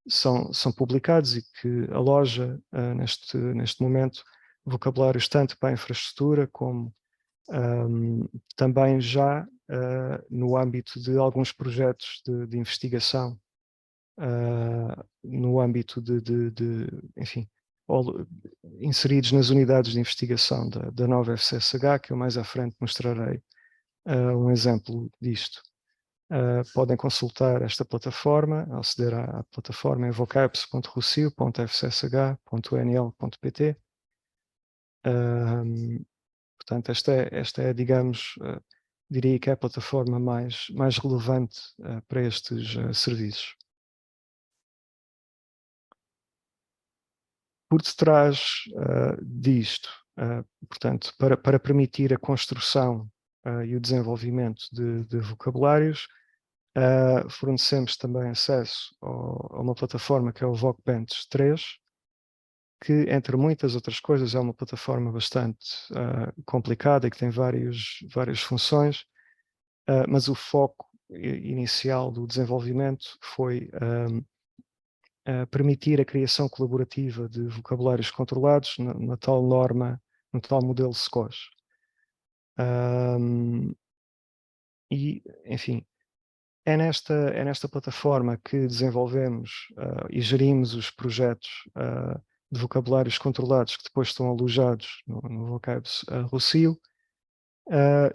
são publicados e que aloja neste momento vocabulários tanto para a infraestrutura como também já no âmbito de alguns projetos de investigação, no âmbito enfim, inseridos nas unidades de investigação da nova FCSH, que eu mais à frente mostrarei um exemplo disto. Podem consultar esta plataforma, aceder à plataforma em vocaps.rocio.fcsh.nl.pt. Portanto, esta é, digamos, diria que é a plataforma mais relevante para estes serviços. Por detrás disto, portanto, para permitir a construção e o desenvolvimento de vocabulários, fornecemos também acesso a uma plataforma que é o VocBench 3, que, entre muitas outras coisas, é uma plataforma bastante complicada e que tem várias funções, mas o foco inicial do desenvolvimento foi permitir a criação colaborativa de vocabulários controlados na tal norma, no tal modelo SCOS. E, enfim, é nesta plataforma que desenvolvemos e gerimos os projetos de vocabulários controlados que depois estão alojados no Vocabs Rocio,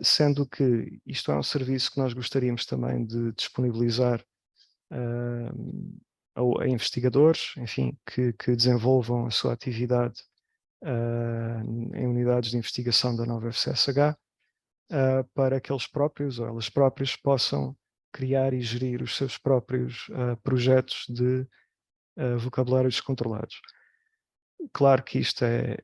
sendo que isto é um serviço que nós gostaríamos também de disponibilizar a investigadores, enfim, que desenvolvam a sua atividade em unidades de investigação da nova FCSH, para que eles próprios ou elas próprias possam criar e gerir os seus próprios projetos de vocabulários controlados. Claro que isto é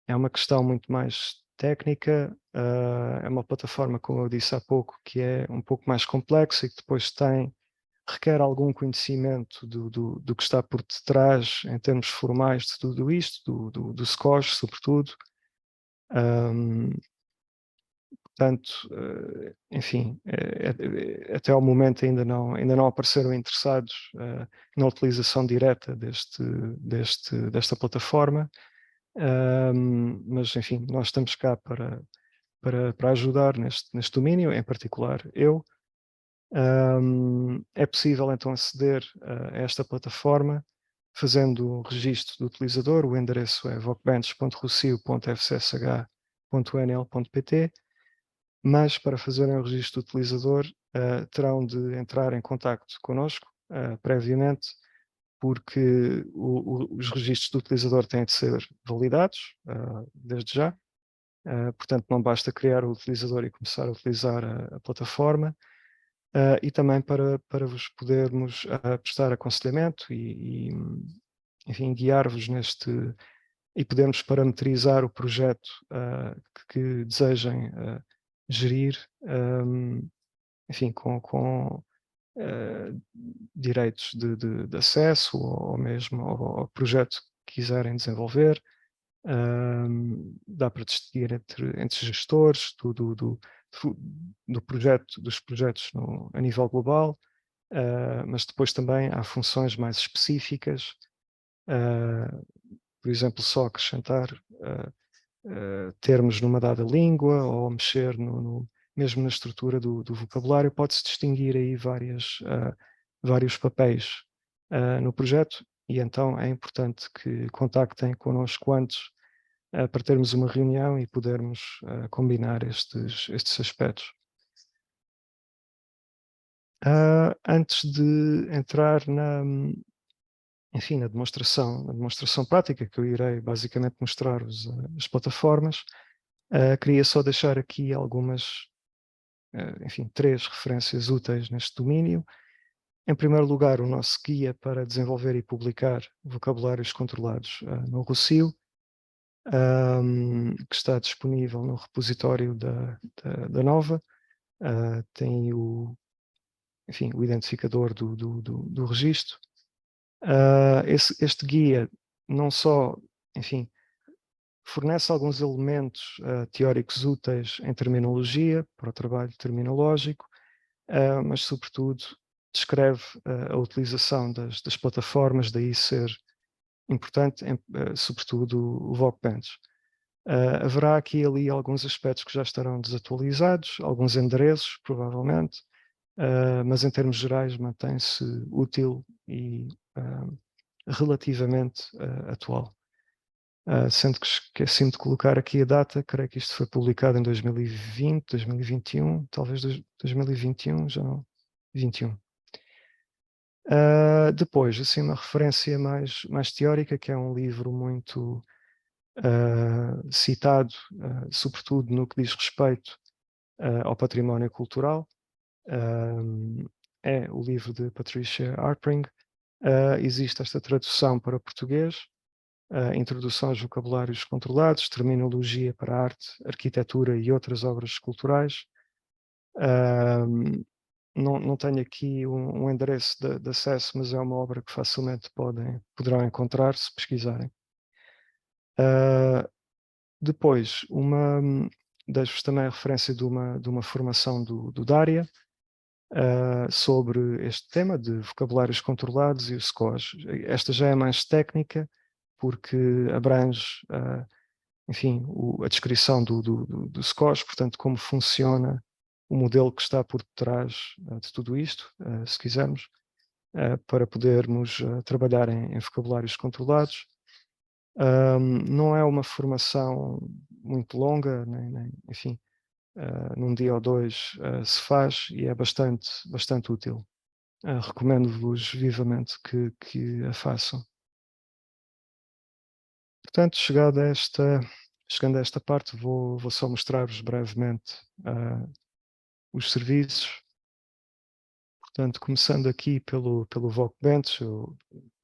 uma questão muito mais técnica, é uma plataforma, como eu disse há pouco, que é um pouco mais complexa e que depois requer algum conhecimento do que está por detrás em termos formais de tudo isto, do SCOS sobretudo. Portanto, enfim, até ao momento ainda não apareceram interessados na utilização direta desta plataforma, mas enfim, nós estamos cá para ajudar neste domínio, em particular eu. É possível então aceder a esta plataforma fazendo o registro do utilizador. O endereço é vocbench.rocio.fcsh.nl.pt, mas para fazerem o registro do utilizador terão de entrar em contacto connosco previamente, porque os registros do utilizador têm de ser validados desde já. Portanto, não basta criar o utilizador e começar a utilizar a plataforma. E também para vos podermos prestar aconselhamento enfim, guiar-vos e podermos parametrizar o projeto que desejem gerir, enfim, com direitos de acesso ou mesmo ao projeto que quiserem desenvolver. Dá para distinguir entre gestores do projeto, dos projetos a nível global, mas depois também há funções mais específicas, por exemplo, só acrescentar termos numa dada língua ou mexer mesmo na estrutura do vocabulário. Pode-se distinguir aí vários papéis no projeto, e então é importante que contactem connosco antes para termos uma reunião e podermos combinar estes aspectos. Antes de entrar enfim, na demonstração prática, que eu irei basicamente mostrar-vos as plataformas, queria só deixar aqui algumas, enfim, 3 referências úteis neste domínio. Em primeiro lugar, o nosso guia para desenvolver e publicar vocabulários controlados no Rocio, que está disponível no repositório da Nova. Tem enfim, o identificador do registro. Este guia não só, enfim, fornece alguns elementos teóricos úteis em terminologia, para o trabalho terminológico, mas sobretudo descreve a utilização das plataformas, daí ser importante, sobretudo o VocBench. Haverá aqui e ali alguns aspectos que já estarão desatualizados, alguns endereços, provavelmente, mas em termos gerais mantém-se útil e relativamente atual. Sendo que esqueci-me de colocar aqui a data, creio que isto foi publicado em 2020, 2021, talvez 2021, já não, 21. Depois, assim, uma referência mais teórica, que é um livro muito citado, sobretudo no que diz respeito ao património cultural, é o livro de Patricia Harpring. Existe esta tradução para português, Introdução aos Vocabulários Controlados, Terminologia para a Arte, Arquitetura e Outras Obras Culturais. Não tenho aqui um endereço de acesso, mas é uma obra que facilmente poderão encontrar se pesquisarem. Depois, deixo-vos também a referência de uma formação do Dária sobre este tema de vocabulários controlados e o SCOS. Esta já é mais técnica, porque abrange, enfim, a descrição do SCOS, portanto, como funciona o modelo que está por detrás de tudo isto, se quisermos, para podermos trabalhar em vocabulários controlados. Não é uma formação muito longa, enfim, num dia ou dois se faz e é bastante útil. Recomendo-vos vivamente que a façam. Portanto, chegando a esta parte, vou só mostrar-vos brevemente os serviços. Portanto, começando aqui pelo Workbench,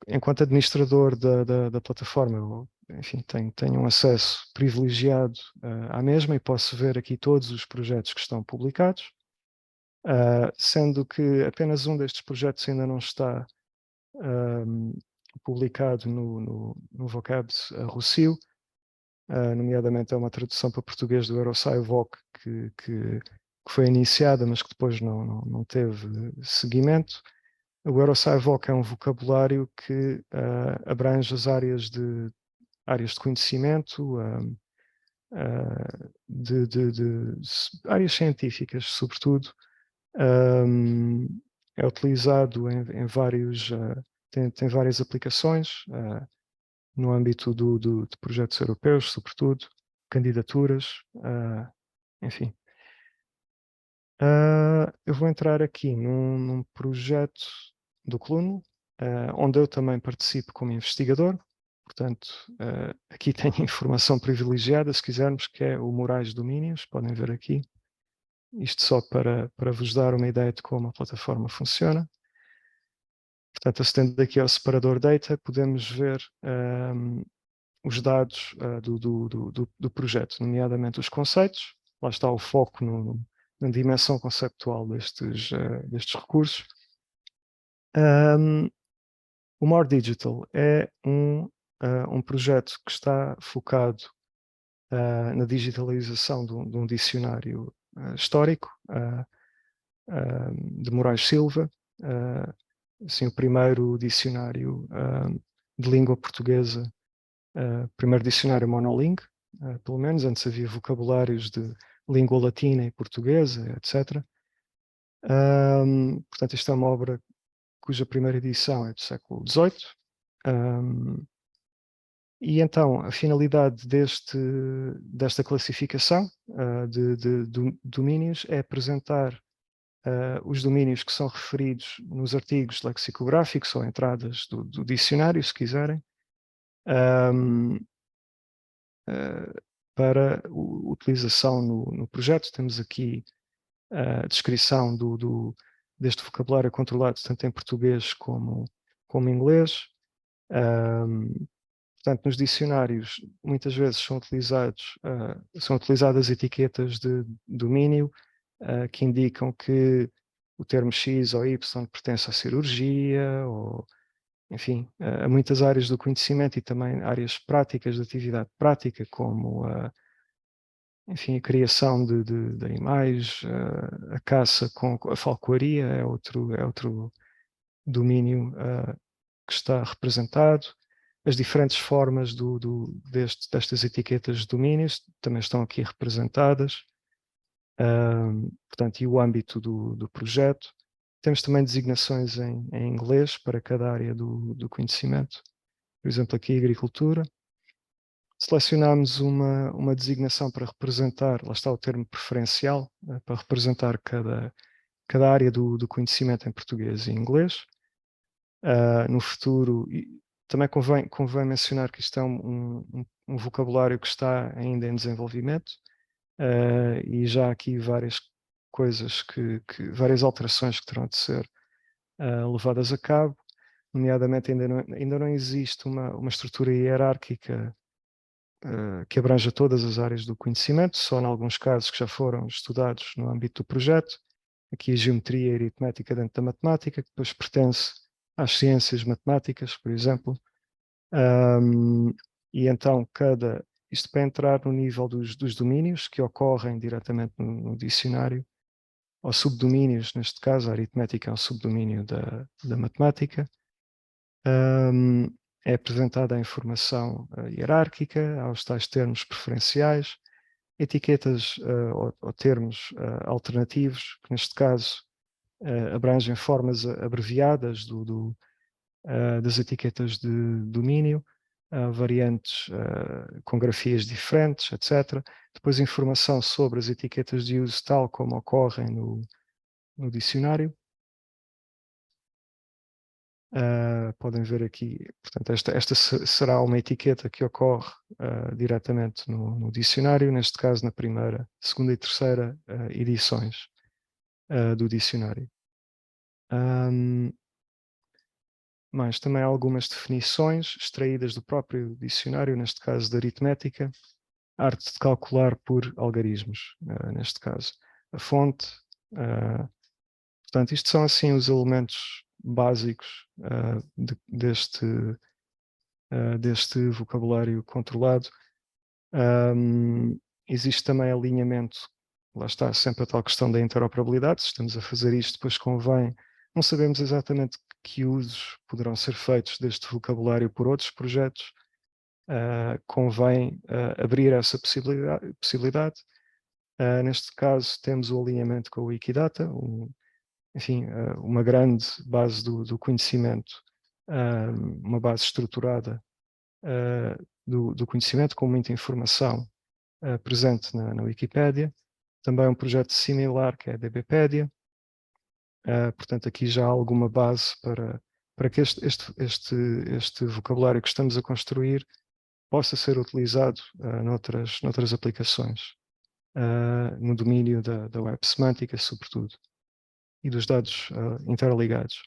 enquanto administrador da plataforma, enfim, tenho um acesso privilegiado à mesma e posso ver aqui todos os projetos que estão publicados, sendo que apenas um destes projetos ainda não está publicado no Vocabs Rossio, nomeadamente é uma tradução para português do EuroSciVoc que foi iniciada, mas que depois não teve seguimento. O EuroSciVoc é um vocabulário que abrange as áreas de conhecimento, de áreas científicas, sobretudo. É utilizado em vários, tem várias aplicações no âmbito de projetos europeus, sobretudo, candidaturas, enfim. Eu vou entrar aqui num projeto do Cluno, onde eu também participo como investigador. Portanto, aqui tenho informação privilegiada, se quisermos, que é o Moraes Domínios, podem ver aqui. Isto só para vos dar uma ideia de como a plataforma funciona. Portanto, acedendo aqui ao separador Data, podemos ver os dados do projeto, nomeadamente os conceitos. Lá está o foco na dimensão conceptual destes recursos. O More Digital é um projeto que está focado na digitalização de um dicionário histórico de Moraes Silva, assim, o primeiro dicionário de língua portuguesa, primeiro dicionário monolingue, pelo menos. Antes havia vocabulários de língua latina e portuguesa, etc. Portanto, isto é uma obra cuja primeira edição é do século XVIII. E então, a finalidade desta classificação de domínios é apresentar os domínios que são referidos nos artigos lexicográficos ou entradas do dicionário, se quiserem, para utilização no projeto. Temos aqui a descrição deste vocabulário controlado tanto em português como em inglês. Portanto, nos dicionários muitas vezes são utilizadas etiquetas de domínio que indicam que o termo X ou Y pertence à cirurgia, ou, enfim, a muitas áreas do conhecimento e também áreas práticas de atividade prática, como enfim, a criação de animais, a caça com a falcoaria é outro domínio que está representado. As diferentes formas destas etiquetas de domínios também estão aqui representadas. Portanto, e o âmbito do projeto. Temos também designações em inglês para cada área do conhecimento. Por exemplo, aqui agricultura. Selecionamos uma designação para representar, lá está o termo preferencial, para representar cada área do conhecimento em português e inglês. No futuro, também convém mencionar que isto é um vocabulário que está ainda em desenvolvimento, e já há aqui várias coisas, várias alterações que terão de ser levadas a cabo, nomeadamente ainda não existe uma estrutura hierárquica que abranja todas as áreas do conhecimento, só em alguns casos que já foram estudados no âmbito do projeto. Aqui a geometria e a aritmética dentro da matemática, que depois pertence às ciências matemáticas, por exemplo. E então isto para entrar no nível dos domínios que ocorrem diretamente no dicionário, ou subdomínios, neste caso a aritmética é um subdomínio da matemática. É apresentada a informação hierárquica, aos tais termos preferenciais, etiquetas ou termos alternativos, que neste caso abrangem formas abreviadas das etiquetas de domínio, variantes com grafias diferentes, etc. Depois informação sobre as etiquetas de uso tal como ocorrem no dicionário. Podem ver aqui, portanto, esta será uma etiqueta que ocorre diretamente no dicionário, neste caso na primeira, segunda e terceira edições do dicionário. Mas também há algumas definições extraídas do próprio dicionário, neste caso de aritmética, arte de calcular por algarismos, neste caso. A fonte, portanto, isto são assim os elementos básicos deste vocabulário controlado. Existe também alinhamento, lá está sempre a tal questão da interoperabilidade. Se estamos a fazer isto, depois convém, não sabemos exatamente que usos poderão ser feitos deste vocabulário por outros projetos, convém abrir essa possibilidade. Neste caso temos o alinhamento com a Wikidata, enfim, uma grande base do conhecimento, uma base estruturada do conhecimento com muita informação presente na Wikipédia. Também um projeto similar que é a DBpedia. Portanto, aqui já há alguma base para que este vocabulário que estamos a construir possa ser utilizado noutras aplicações, no domínio da web semântica, sobretudo, e dos dados interligados.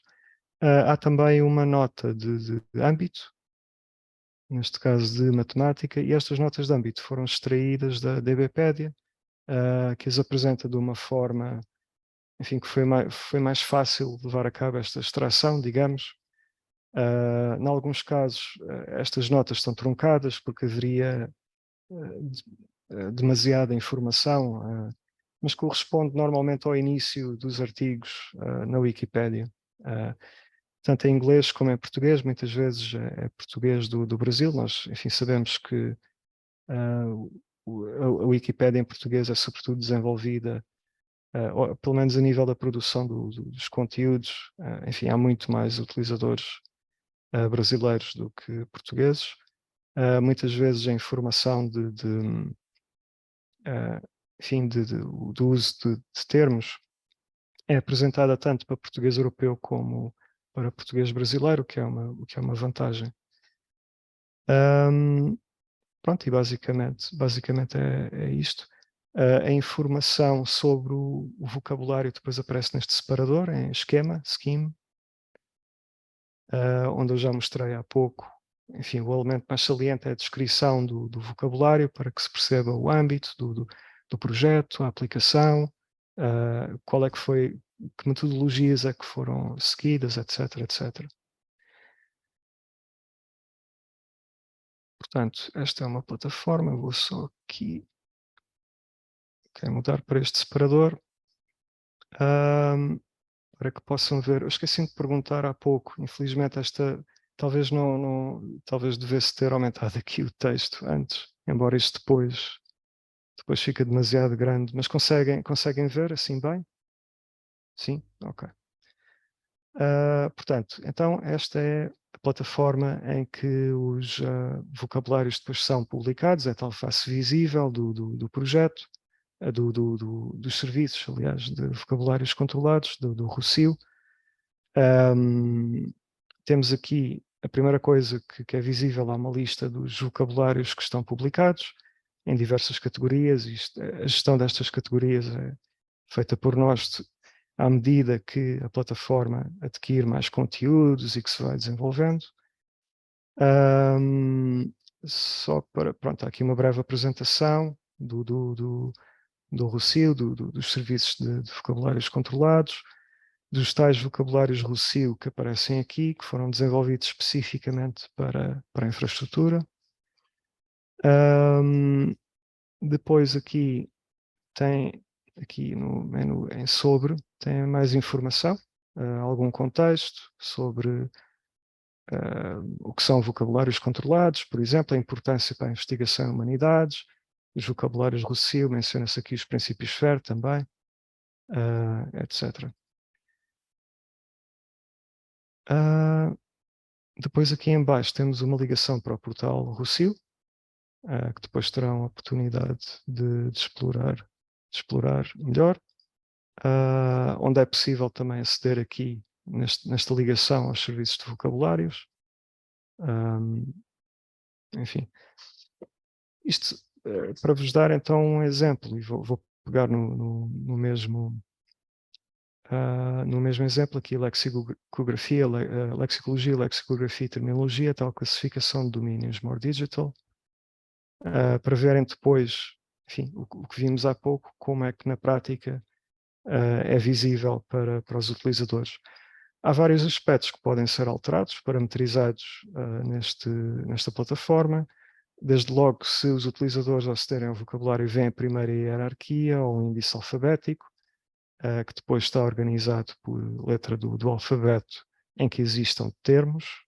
Há também uma nota de âmbito, neste caso de matemática, e estas notas de âmbito foram extraídas da DBpedia, que as apresenta de uma forma, enfim, que foi mais fácil levar a cabo esta extração, digamos. Em alguns casos, estas notas estão truncadas porque haveria demasiada informação, mas corresponde normalmente ao início dos artigos na Wikipédia. Tanto em inglês como em português, muitas vezes é português do Brasil. Nós, enfim, sabemos que a Wikipédia em português é sobretudo desenvolvida, pelo menos a nível da produção dos conteúdos. Enfim, há muito mais utilizadores brasileiros do que portugueses. Muitas vezes a informação enfim, do uso de termos é apresentada tanto para português europeu como para português brasileiro, o que é uma vantagem. Pronto, e basicamente é isto. A informação sobre o vocabulário depois aparece neste separador, em esquema, scheme, onde eu já mostrei há pouco. Enfim, o elemento mais saliente é a descrição do vocabulário, para que se perceba o âmbito do projeto, a aplicação, qual é que foi, que metodologias é que foram seguidas, etc, etc. Portanto, esta é uma plataforma, vou só aqui mudar para este separador, para que possam ver. Eu esqueci de perguntar há pouco, infelizmente talvez talvez devesse ter aumentado aqui o texto antes, embora isto depois fica demasiado grande, mas conseguem ver assim bem? Sim? Ok. Portanto, então esta é a plataforma em que os vocabulários depois são publicados, é tal face visível do projeto, dos serviços, aliás, de vocabulários controlados, do ROCIO. Temos aqui a primeira coisa que é visível, há uma lista dos vocabulários que estão publicados em diversas categorias. A gestão destas categorias é feita por nós à medida que a plataforma adquire mais conteúdos e que se vai desenvolvendo. Só para, pronto, há aqui uma breve apresentação do ROCIO, dos serviços de vocabulários controlados, dos tais vocabulários ROCIO que aparecem aqui, que foram desenvolvidos especificamente para a infraestrutura. Depois aqui no menu em sobre, tem mais informação, algum contexto sobre o que são vocabulários controlados, por exemplo, a importância para a investigação em humanidades. Os vocabulários ROCIO, menciona-se aqui os princípios FAIR também, etc. Depois aqui em baixo temos uma ligação para o portal Rossio, que depois terão a oportunidade de explorar melhor, onde é possível também aceder aqui nesta ligação aos serviços de vocabulários. Enfim, isto para vos dar então um exemplo, e vou pegar no mesmo exemplo aqui, lexicografia, lexicologia, lexicografia e terminologia, tal classificação de domínios more digital, para verem depois, enfim, o que vimos há pouco, como é que na prática é visível para os utilizadores. Há vários aspectos que podem ser alterados, parametrizados nesta plataforma. Desde logo, se os utilizadores acederem ao vocabulário, vem a primeira hierarquia ou um índice alfabético, que depois está organizado por letra do alfabeto, em que existam termos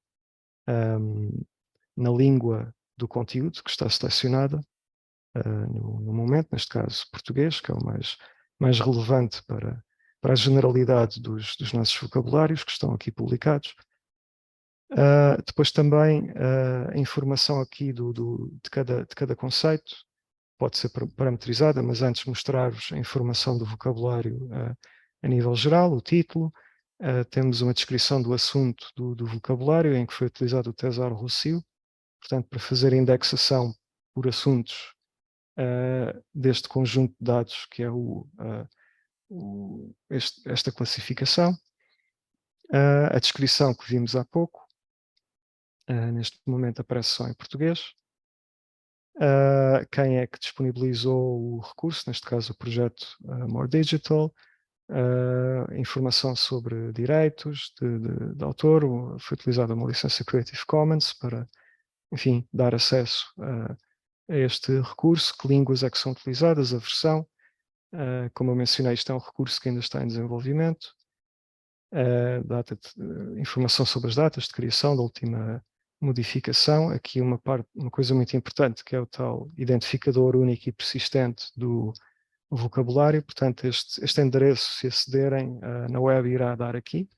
na língua do conteúdo que está selecionada no momento, neste caso português, que é o mais relevante para a generalidade dos nossos vocabulários que estão aqui publicados. Depois também a informação aqui de cada conceito pode ser parametrizada, mas antes mostrar-vos a informação do vocabulário a nível geral, o título. Temos uma descrição do assunto do vocabulário em que foi utilizado o Tesouro Rossio, portanto, para fazer a indexação por assuntos deste conjunto de dados que é esta classificação. A descrição que vimos há pouco, neste momento aparece só em português. Quem é que disponibilizou o recurso, neste caso o projeto More Digital, informação sobre direitos de autor, foi utilizada uma licença Creative Commons para, enfim, dar acesso a este recurso, que línguas é que são utilizadas, a versão, como eu mencionei, isto é um recurso que ainda está em desenvolvimento, informação sobre as datas de criação da última modificação, aqui uma coisa muito importante, que é o tal identificador único e persistente do vocabulário. Portanto, este endereço, se acederem na web, irá dar aqui,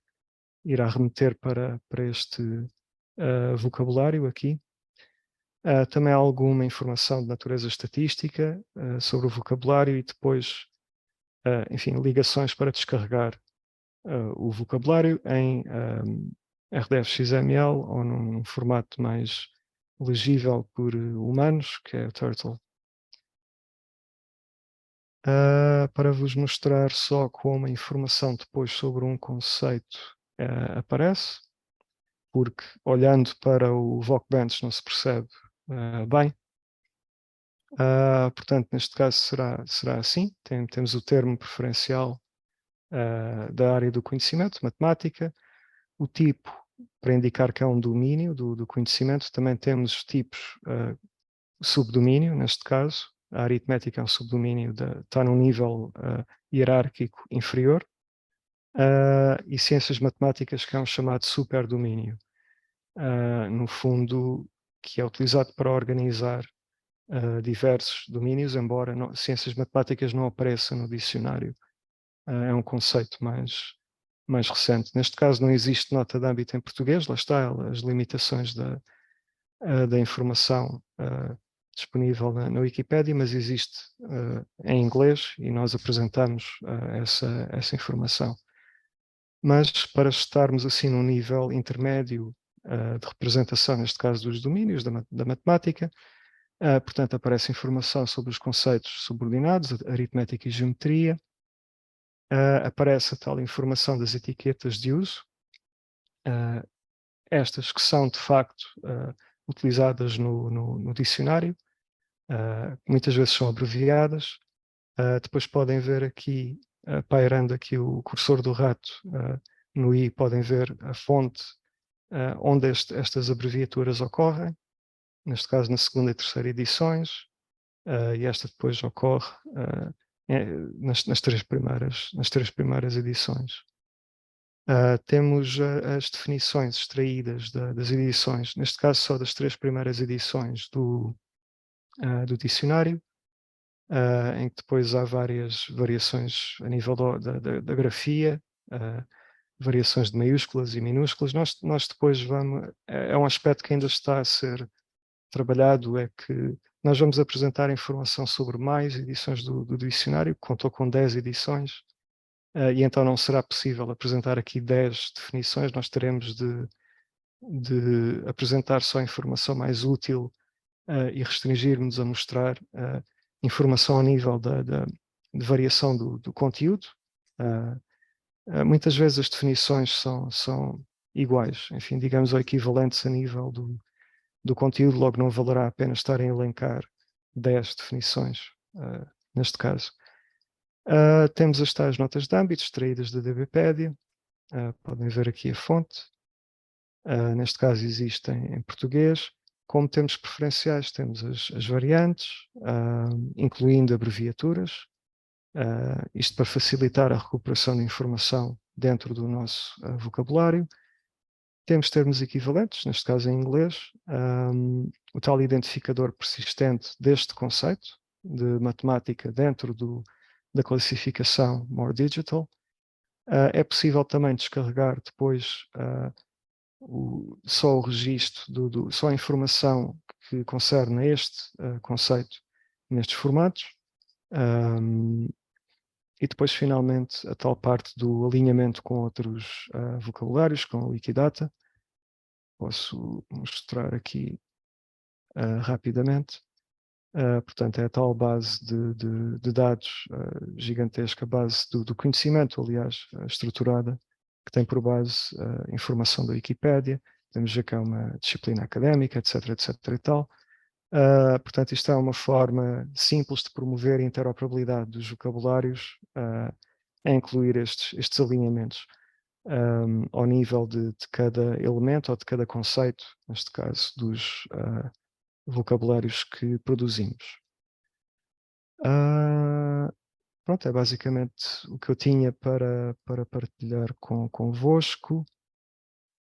irá remeter para este vocabulário aqui. Também há alguma informação de natureza estatística sobre o vocabulário e depois, enfim, ligações para descarregar o vocabulário em RDF XML ou num formato mais legível por humanos, que é o Turtle. Para vos mostrar só como a informação depois sobre um conceito aparece, porque olhando para o VocBench não se percebe bem. Portanto, neste caso será assim. Temos o termo preferencial da área do conhecimento, matemática, o tipo para indicar que é um domínio do conhecimento. Também temos tipos subdomínio, neste caso. A aritmética é um subdomínio, está num nível hierárquico inferior. E ciências matemáticas, que é um chamado superdomínio. No fundo, que é utilizado para organizar diversos domínios, embora ciências matemáticas não apareça no dicionário. É um conceito mais recente. Neste caso não existe nota de âmbito em português, lá está, as limitações da informação disponível na Wikipédia, mas existe em inglês e nós apresentamos essa informação. Mas para estarmos assim num nível intermédio de representação, neste caso dos domínios da matemática, portanto aparece informação sobre os conceitos subordinados, aritmética e geometria, aparece a tal informação das etiquetas de uso, estas que são de facto utilizadas no dicionário, muitas vezes são abreviadas. Depois podem ver aqui, pairando aqui o cursor do rato no i, podem ver a fonte onde estas abreviaturas ocorrem, neste caso na segunda e terceira edições, e esta depois ocorre nas três primeiras edições. Temos as definições extraídas das edições, neste caso só das três primeiras edições do dicionário, em que depois há várias variações a nível da grafia, variações de maiúsculas e minúsculas. Nós depois vamos, é um aspecto que ainda está a ser trabalhado, é que nós vamos apresentar informação sobre mais edições do dicionário, que contou com 10 edições, e então não será possível apresentar aqui 10 definições, nós teremos de apresentar só a informação mais útil e restringir-nos a mostrar informação ao nível de variação do conteúdo. Muitas vezes as definições são iguais, enfim, digamos, ou equivalentes a nível do conteúdo, logo não valerá a pena estarem a elencar 10 definições, neste caso. Temos as tais notas de âmbito extraídas da DBpedia, podem ver aqui a fonte, neste caso existem em português. Como temos preferenciais, temos as variantes, incluindo abreviaturas, isto para facilitar a recuperação de informação dentro do nosso vocabulário. Temos termos equivalentes, neste caso em inglês, o tal identificador persistente deste conceito de matemática dentro da classificação More Digital. É possível também descarregar depois só o registro, só a informação que concerne a este conceito nestes formatos. E depois, finalmente, a tal parte do alinhamento com outros vocabulários, com a Wikidata. Posso mostrar aqui rapidamente. Portanto, é a tal base de dados gigantesca, base do conhecimento, aliás, estruturada, que tem por base a informação da Wikipédia. Podemos ver que é uma disciplina académica, etc, etc e tal. Portanto, isto é uma forma simples de promover a interoperabilidade dos vocabulários a incluir estes alinhamentos ao nível de cada elemento ou de cada conceito, neste caso, dos vocabulários que produzimos. Pronto, é basicamente o que eu tinha para partilhar convosco.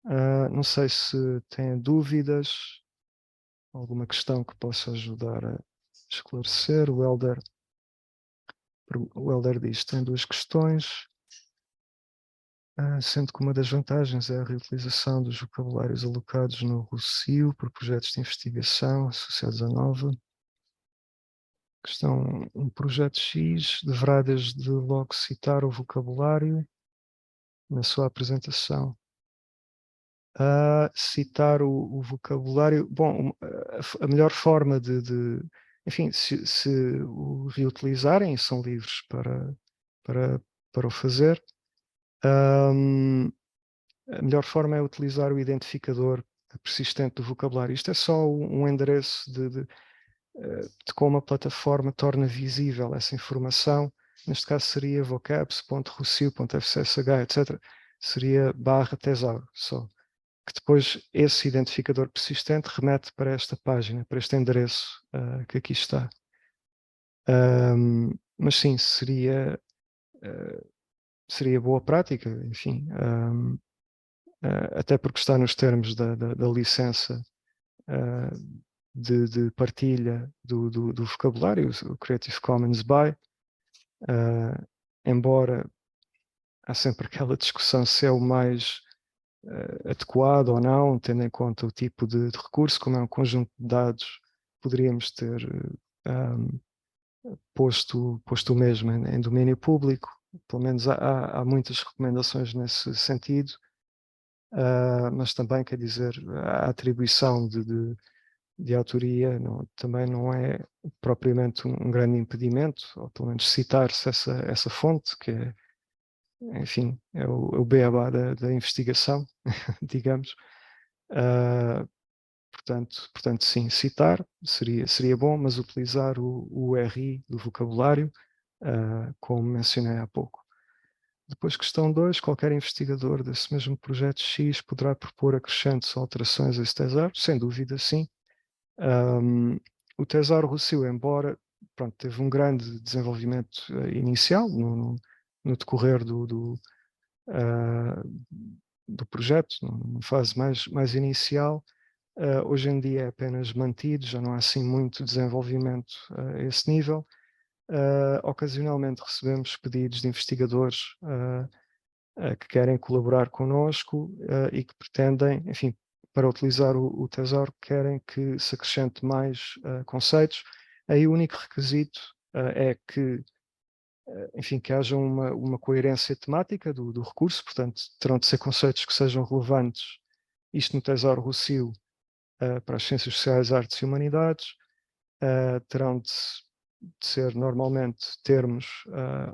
Não sei se têm dúvidas, alguma questão que possa ajudar a esclarecer. O Helder diz que tem duas questões, sendo que uma das vantagens é a reutilização dos vocabulários alocados no Rossio por projetos de investigação associados à Nova. Questão, um projeto X deverá desde logo citar o vocabulário na sua apresentação. Citar o vocabulário, bom, a melhor forma enfim, se o reutilizarem, são livres para o fazer, a melhor forma é utilizar o identificador persistente do vocabulário. Isto é só um endereço de como a plataforma torna visível essa informação. Neste caso seria vocabs.rossio.fcsh, etc. Seria /tesauro só. Que depois esse identificador persistente remete para esta página, para este endereço que aqui está. Mas sim, seria boa prática, enfim, até porque está nos termos da licença de partilha do vocabulário, o Creative Commons by, embora há sempre aquela discussão se é o mais adequado ou não, tendo em conta o tipo de recurso, como é um conjunto de dados, poderíamos ter posto o mesmo em domínio público. Pelo menos há muitas recomendações nesse sentido, mas também, quer dizer, a atribuição de autoria também não é propriamente um grande impedimento, ou pelo menos citar-se essa fonte, que é, enfim, é o beabá da investigação, digamos. Portanto, sim, citar seria bom, mas utilizar o RI do vocabulário, como mencionei há pouco. Depois, questão 2, qualquer investigador desse mesmo projeto X poderá propor acrescentos ou alterações a esse tesouro? Sem dúvida, sim. O tesouro Rossio, embora teve um grande desenvolvimento inicial no decorrer do projeto, numa fase mais inicial, hoje em dia é apenas mantido, já não há assim muito desenvolvimento a esse nível. Ocasionalmente recebemos pedidos de investigadores que querem colaborar connosco e que pretendem, enfim, para utilizar o Tesouro, querem que se acrescente mais conceitos. Aí o único requisito é que, enfim, que haja uma coerência temática do recurso, portanto, terão de ser conceitos que sejam relevantes, isto no Tesouro Rossio, para as ciências sociais, artes e humanidades, terão de ser normalmente termos,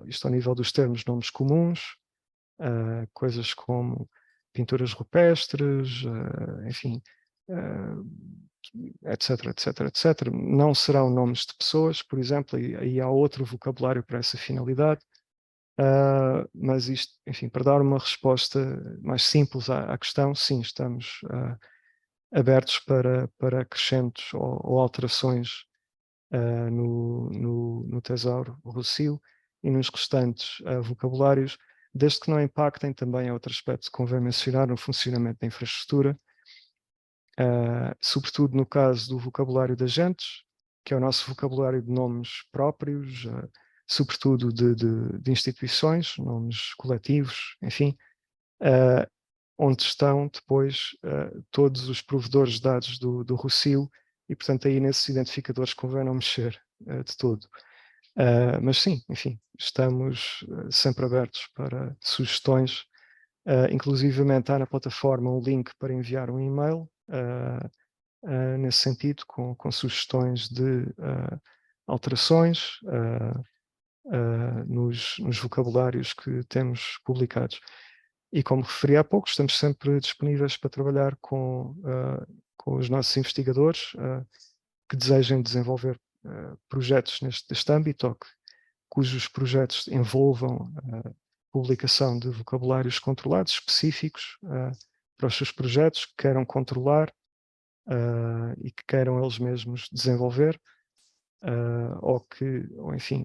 isto ao nível dos termos, nomes comuns, coisas como pinturas rupestres, enfim, etc, etc, etc. Não serão nomes de pessoas, por exemplo, e aí há outro vocabulário para essa finalidade, mas isto, enfim, para dar uma resposta mais simples à questão, sim, estamos abertos para acrescentos ou alterações no Tesouro Rossio e nos restantes vocabulários, desde que não impactem também, é outro aspecto que convém mencionar, no funcionamento da infraestrutura, sobretudo no caso do vocabulário de agentes, que é o nosso vocabulário de nomes próprios, sobretudo de instituições, nomes coletivos, enfim, onde estão depois todos os provedores de dados do Rossio, e portanto aí nesses identificadores convém não mexer de todo. Mas sim, enfim, estamos sempre abertos para sugestões, inclusivamente há na plataforma um link para enviar um e-mail nesse sentido, com sugestões de alterações nos vocabulários que temos publicados. E como referi há pouco, estamos sempre disponíveis para trabalhar com os nossos investigadores que desejem desenvolver projetos neste âmbito, ou cujos projetos envolvam a publicação de vocabulários controlados específicos para os seus projetos, que queiram controlar e que queiram eles mesmos desenvolver, ou enfim,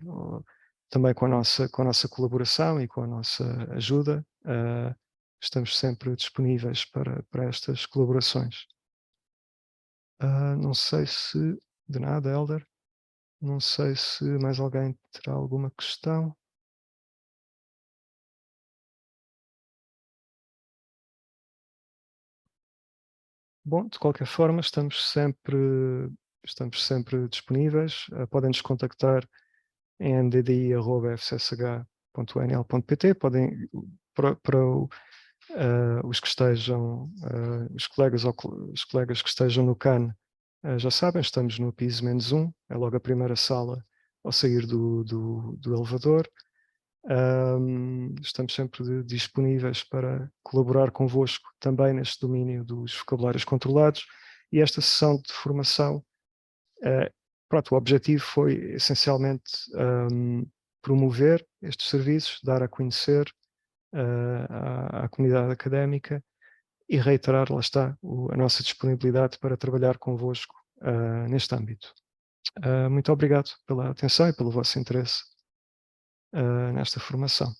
também com a nossa colaboração e com a nossa ajuda, estamos sempre disponíveis para estas colaborações. Não sei se, de nada, Helder, não sei se mais alguém terá alguma questão. Bom, de qualquer forma, estamos sempre disponíveis. Podem nos contactar em nddi@fcsh.nl.pt. Podem, para os que estejam, os colegas que estejam no CAN, já sabem, estamos no piso -1, é logo a primeira sala ao sair do elevador. Estamos sempre disponíveis para colaborar convosco também neste domínio dos vocabulários controlados, e esta sessão de formação, pronto, o objetivo foi essencialmente promover estes serviços, dar a conhecer à comunidade académica e reiterar, lá está, a nossa disponibilidade para trabalhar convosco neste âmbito. Muito obrigado pela atenção e pelo vosso interesse nesta formação.